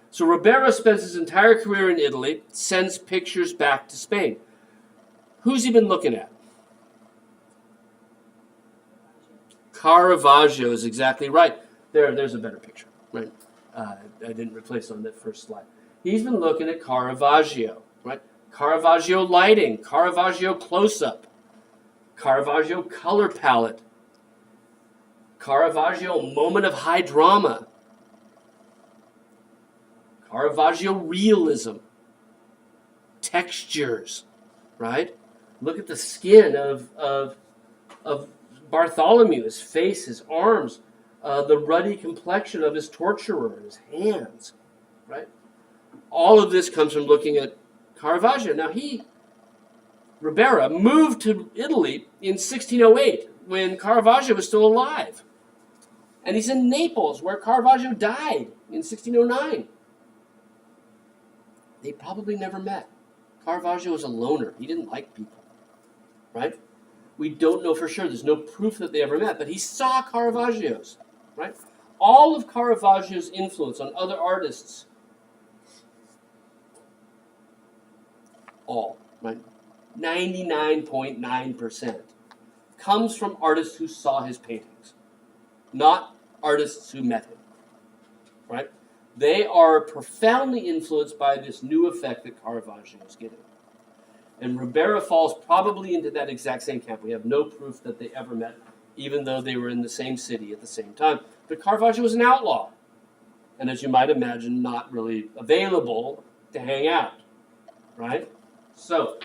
So Ribera spends his entire career in Italy, sends pictures back to Spain. Who's he been looking at? Caravaggio is exactly right. There's a better picture, right? I didn't replace it on that first slide. He's been looking at Caravaggio, right? Caravaggio lighting, Caravaggio close-up, Caravaggio color palette, Caravaggio moment of high drama, Caravaggio realism, textures, right? Look at the skin of Bartholomew, his face, his arms, the ruddy complexion of his torturer, his hands, right? All of this comes from looking at Caravaggio. Now Ribera moved to Italy in 1608 when Caravaggio was still alive. And he's in Naples where Caravaggio died in 1609. They probably never met. Caravaggio was a loner. He didn't like people, right? We don't know for sure. There's no proof that they ever met, but he saw Caravaggio's, right? All of Caravaggio's influence on other artists, all, right? 99.9% comes from artists who saw his paintings, not artists who met him, right? They are profoundly influenced by this new effect that Caravaggio is getting. And Ribera falls probably into that exact same camp. We have no proof that they ever met, even though they were in the same city at the same time. But Caravaggio was an outlaw, and as you might imagine, not really available to hang out, right? So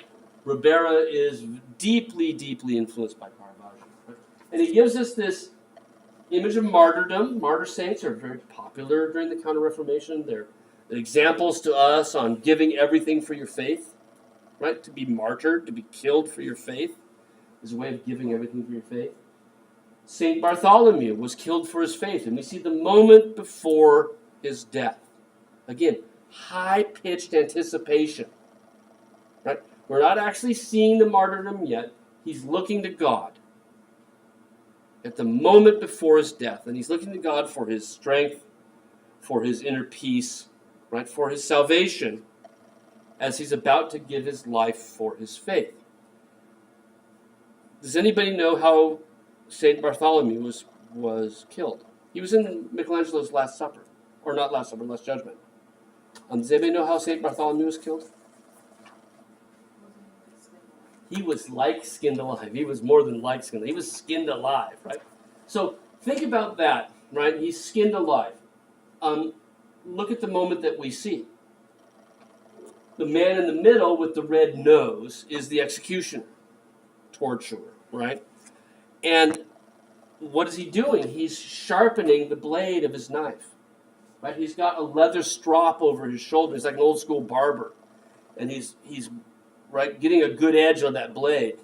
Ribera is deeply, deeply influenced by Caravaggio. Right? And he gives us this image of martyrdom. Martyr saints are very popular during the Counter-Reformation. They're examples to us on giving everything for your faith, right? To be martyred, to be killed for your faith is a way of giving everything for your faith. St. Bartholomew was killed for his faith, and we see the moment before his death. Again, high-pitched anticipation, right? We're not actually seeing the martyrdom yet. He's looking to God. at the moment before his death, and he's looking to God for his strength, for his inner peace, right, for his salvation, as he's about to give his life for his faith. Does anybody know how St. Bartholomew was killed? He was in Michelangelo's Last Supper, or not Last Supper, Last Judgment. Does anybody know how St. Bartholomew was killed? He was like skinned alive. He was more than like skinned alive. He was skinned alive, right? So think about that, right? He's skinned alive. Look at the moment that we see. The man in the middle with the red nose is the executioner, torturer, right? And what is he doing? He's sharpening the blade of his knife, right? He's got a leather strop over his shoulder. He's like an old school barber. And he's right, getting a good edge on that blade,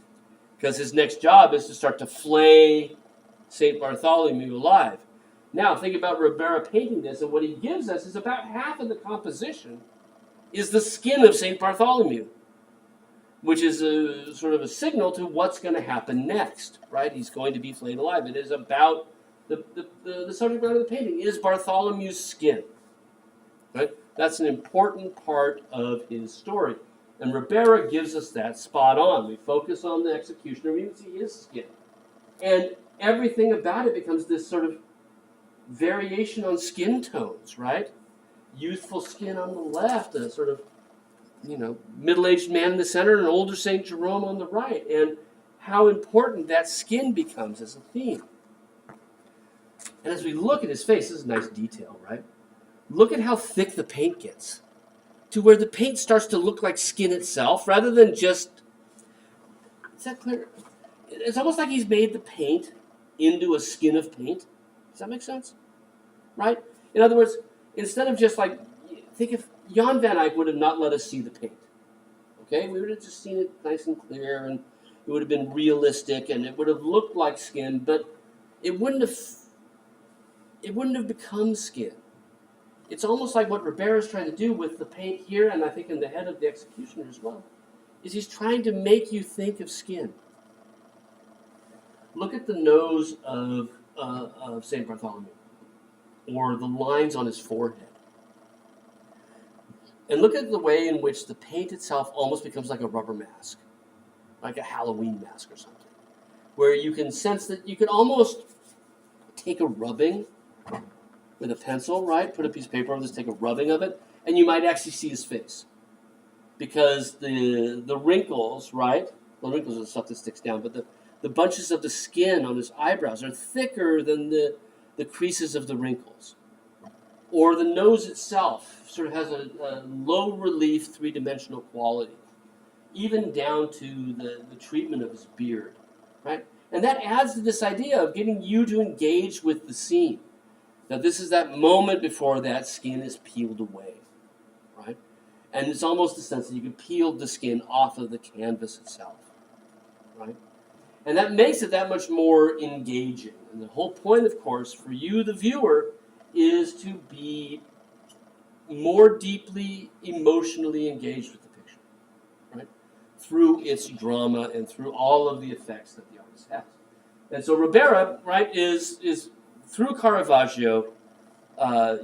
because his next job is to start to flay St. Bartholomew alive. Now, think about Ribera painting this, and what he gives us is about half of the composition is the skin of St. Bartholomew, which is a sort of a signal to what's going to happen next, right? He's going to be flayed alive. It is about the subject matter of the painting is Bartholomew's skin, right? That's an important part of his story. And Ribera gives us that spot on. We focus on the executioner, we even see his skin. And everything about it becomes this sort of variation on skin tones, right? Youthful skin on the left, a sort of, middle-aged man in the center, and an older St. Jerome on the right. And how important that skin becomes as a theme. And as we look at his face, this is a nice detail, right? Look at how thick the paint gets, to where the paint starts to look like skin itself, rather than just, is that clear? It's almost like he's made the paint into a skin of paint. Does that make sense? Right? In other words, instead of just like, think if Jan van Eyck would have not let us see the paint. Okay? We would have just seen it nice and clear, and it would have been realistic, and it would have looked like skin, but it wouldn't have become skin. It's almost like what Ribera is trying to do with the paint here, and I think in the head of the executioner as well, is he's trying to make you think of skin. Look at the nose of St. Bartholomew, or the lines on his forehead. And look at the way in which the paint itself almost becomes like a rubber mask, like a Halloween mask or something, where you can sense that you can almost take a rubbing with a pencil, right? Put a piece of paper on this, take a rubbing of it, and you might actually see his face. Because the wrinkles, right? The wrinkles are the stuff that sticks down, but the bunches of the skin on his eyebrows are thicker than the creases of the wrinkles. Or the nose itself sort of has a low relief, three-dimensional quality, even down to the treatment of his beard, right? And that adds to this idea of getting you to engage with the scene. Now, this is that moment before that skin is peeled away, right? And it's almost a sense that you can peel the skin off of the canvas itself, right? And that makes it that much more engaging. And the whole point, of course, for you, the viewer, is to be more deeply emotionally engaged with the picture, right? Through its drama and through all of the effects that the artist has. And so Ribera, right, is through Caravaggio,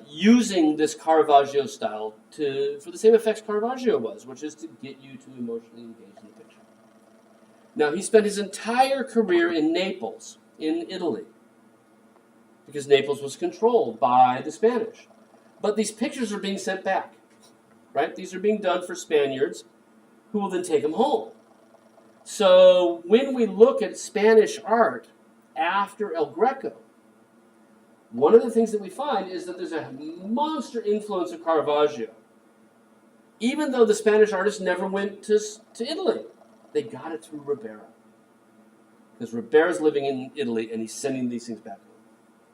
using this Caravaggio style for the same effects Caravaggio was, which is to get you to emotionally engage in the picture. Now, he spent his entire career in Naples, in Italy, because Naples was controlled by the Spanish. But these pictures are being sent back, right? These are being done for Spaniards, who will then take them home. So when we look at Spanish art after El Greco, one of the things that we find is that there's a monster influence of Caravaggio. Even though the Spanish artists never went to Italy, they got it through Ribera. Because Ribera's living in Italy and he's sending these things back home.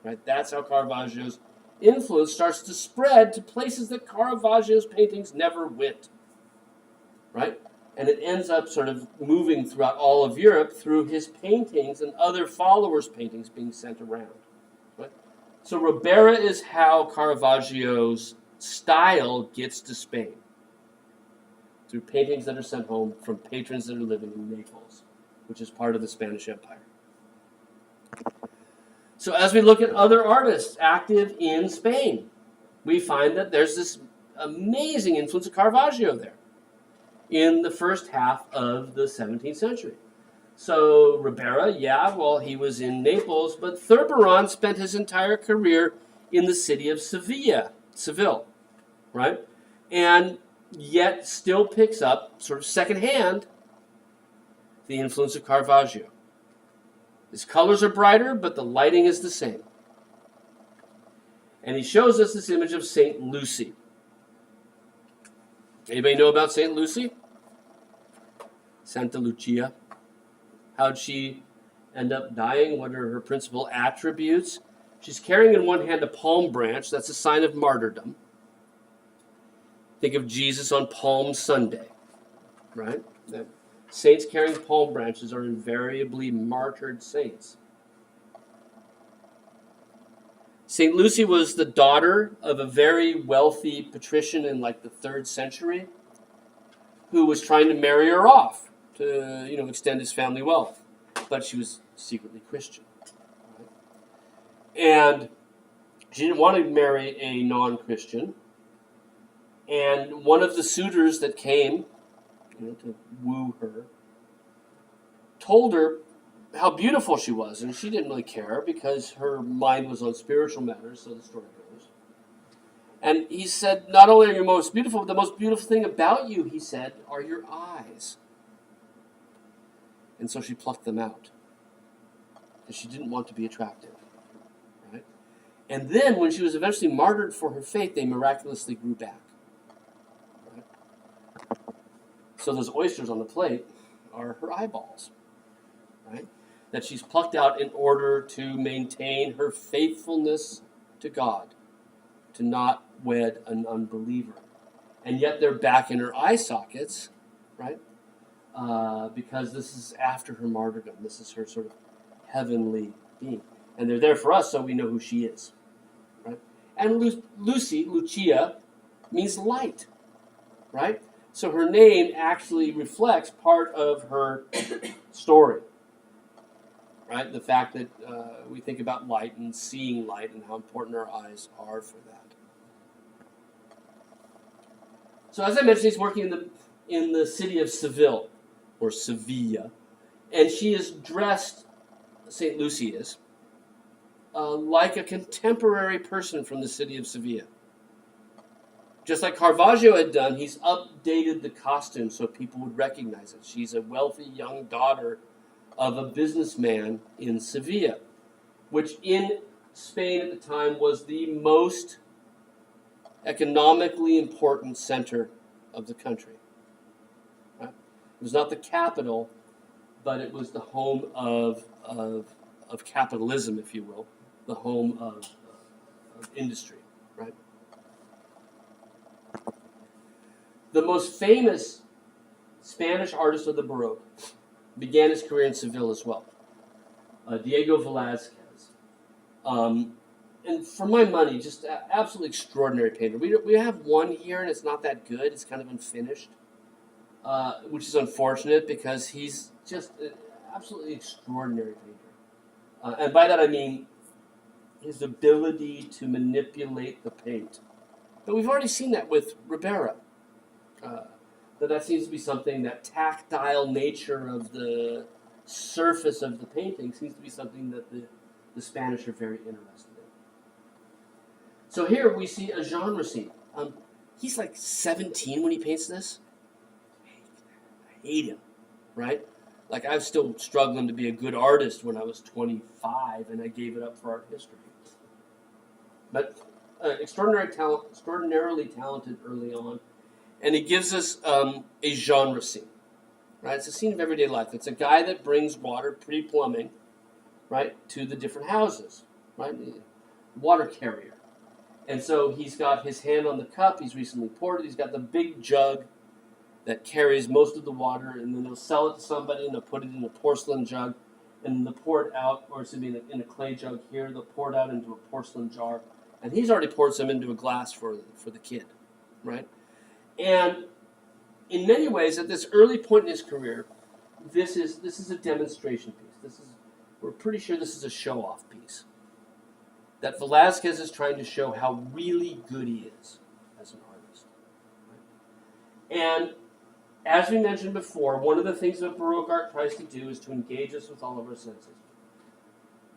Right? That's how Caravaggio's influence starts to spread to places that Caravaggio's paintings never went. Right? And it ends up sort of moving throughout all of Europe through his paintings and other followers' paintings being sent around. Right? So Ribera is how Caravaggio's style gets to Spain, through paintings that are sent home from patrons that are living in Naples, which is part of the Spanish Empire. So as we look at other artists active in Spain, we find that there's this amazing influence of Caravaggio there in the first half of the 17th century. So Ribera, he was in Naples, but Zurbarán spent his entire career in the city of Seville, right? And yet still picks up, sort of secondhand, the influence of Caravaggio. His colors are brighter, but the lighting is the same. And he shows us this image of St. Lucy. Anybody know about St. Lucy? Santa Lucia. How'd she end up dying? What are her principal attributes? She's carrying in one hand a palm branch. That's a sign of martyrdom. Think of Jesus on Palm Sunday, right? Saints carrying palm branches are invariably martyred saints. St. Lucy was the daughter of a very wealthy patrician in like the 3rd century who was trying to marry her off to, extend his family wealth. But she was secretly Christian. Right? And she didn't want to marry a non-Christian. And one of the suitors that came to woo her told her how beautiful she was, and she didn't really care because her mind was on spiritual matters, so the story goes. And he said, not only are you most beautiful, but the most beautiful thing about you, he said, are your eyes. And so she plucked them out because she didn't want to be attractive. Right? And then when she was eventually martyred for her faith, they miraculously grew back. Right? So those oysters on the plate are her eyeballs. Right? That she's plucked out in order to maintain her faithfulness to God, to not wed an unbeliever. And yet they're back in her eye sockets, right? Because this is after her martyrdom. This is her sort of heavenly being. And they're there for us so we know who she is. Right? And Lucia, means light. Right? So her name actually reflects part of her story. Right? The fact that we think about light and seeing light and how important our eyes are for that. So as I mentioned, he's working in the city of Seville, or Sevilla, and she is dressed, St. Lucy is, like a contemporary person from the city of Sevilla. Just like Caravaggio had done, he's updated the costume so people would recognize it. She's a wealthy young daughter of a businessman in Sevilla, which in Spain at the time was the most economically important center of the country. Right? It was not the capital, but it was the home of capitalism, if you will, the home of industry. Right? The most famous Spanish artist of the Baroque began his career in Seville as well. Diego Velázquez. And for my money, just absolutely extraordinary painter. We have one here, and it's not that good. It's kind of unfinished, which is unfortunate because he's just an absolutely extraordinary painter. And by that I mean his ability to manipulate the paint. But we've already seen that with Ribera. That seems to be something, that tactile nature of the surface of the painting seems to be something that the Spanish are very interested in. So here we see a genre scene. He's like 17 when he paints this. I hate him, right? Like I was still struggling to be a good artist when I was 25 and I gave it up for art history. But extraordinarily talented early on. And he gives us a genre scene, right? It's a scene of everyday life. It's a guy that brings water, pre-plumbing, right, to the different houses, right? Water carrier. And so he's got his hand on the cup. He's recently poured it. He's got the big jug that carries most of the water, and then they'll sell it to somebody, and they'll put it in a porcelain jug, and then they'll pour it out, or it's going to be in a clay jug here. They'll pour it out into a porcelain jar, and he's already poured some into a glass for the kid, right? And in many ways, at this early point in his career, this is a demonstration piece. We're pretty sure this is a show-off piece, that Velázquez is trying to show how really good he is as an artist. And as we mentioned before, one of the things that Baroque art tries to do is to engage us with all of our senses.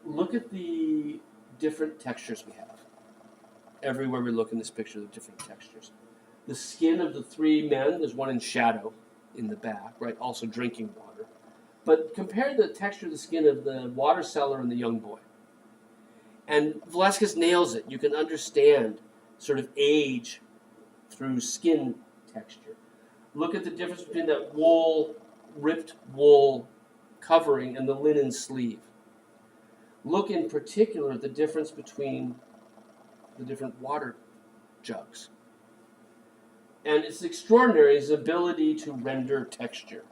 Look at the different textures we have. Everywhere we look in this picture, the different textures. The skin of the three men, there's one in shadow in the back, right? Also drinking water. But compare the texture of the skin of the water seller and the young boy. And Velázquez nails it. You can understand sort of age through skin texture. Look at the difference between that wool, ripped wool covering and the linen sleeve. Look in particular at the difference between the different water jugs. And it's extraordinary, his ability to render texture.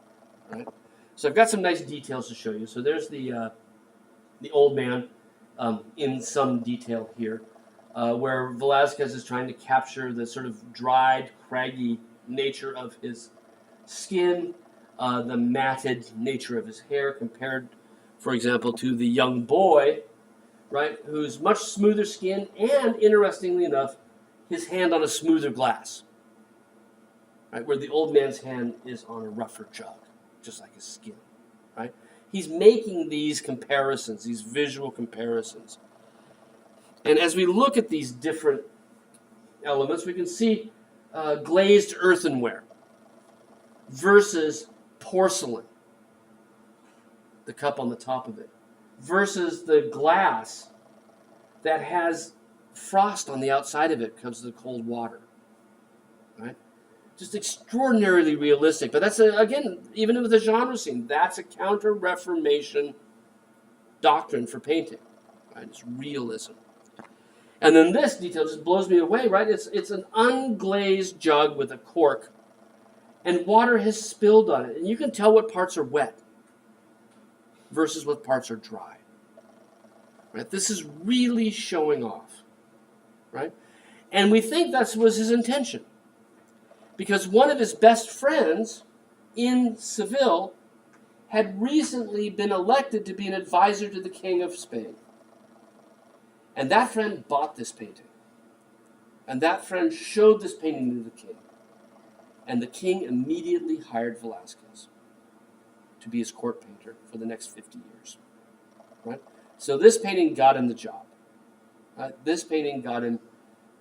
Right? So I've got some nice details to show you. So there's the old man in some detail here, where Velázquez is trying to capture the sort of dried, craggy nature of his skin, the matted nature of his hair compared, for example, to the young boy, right, who's much smoother skin, and interestingly enough, his hand on a smoother glass, right, where the old man's hand is on a rougher jug, just like his skin, right? He's making these comparisons, these visual comparisons. And as we look at these different elements, we can see glazed earthenware versus porcelain, the cup on the top of it, versus the glass that has frost on the outside of it because of the cold water, right? Just extraordinarily realistic. But that's, again, even with the genre scene, that's a counter-Reformation doctrine for painting, right? It's realism. And then this detail just blows me away, right? It's an unglazed jug with a cork, and water has spilled on it. And you can tell what parts are wet versus what parts are dry. Right? This is really showing off, right? And we think that was his intention, because one of his best friends in Seville had recently been elected to be an advisor to the King of Spain. And that friend bought this painting. And that friend showed this painting to the king. And the king immediately hired Velázquez to be his court painter for the next 50 years. Right? So this painting got him the job. This painting got him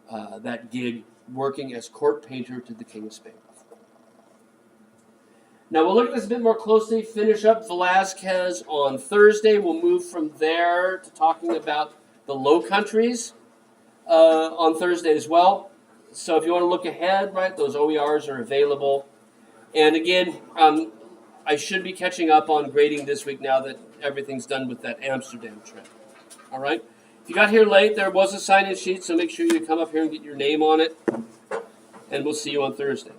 that gig working as court painter to the King of Spain. Now we'll look at this a bit more closely, finish up Velázquez on Thursday. We'll move from there to talking about the Low Countries on Thursday as well. So if you want to look ahead, right, those OERs are available. And again, I should be catching up on grading this week now that everything's done with that Amsterdam trip. All right? If you got here late, there was a sign-in sheet, so make sure you come up here and get your name on it. And we'll see you on Thursday.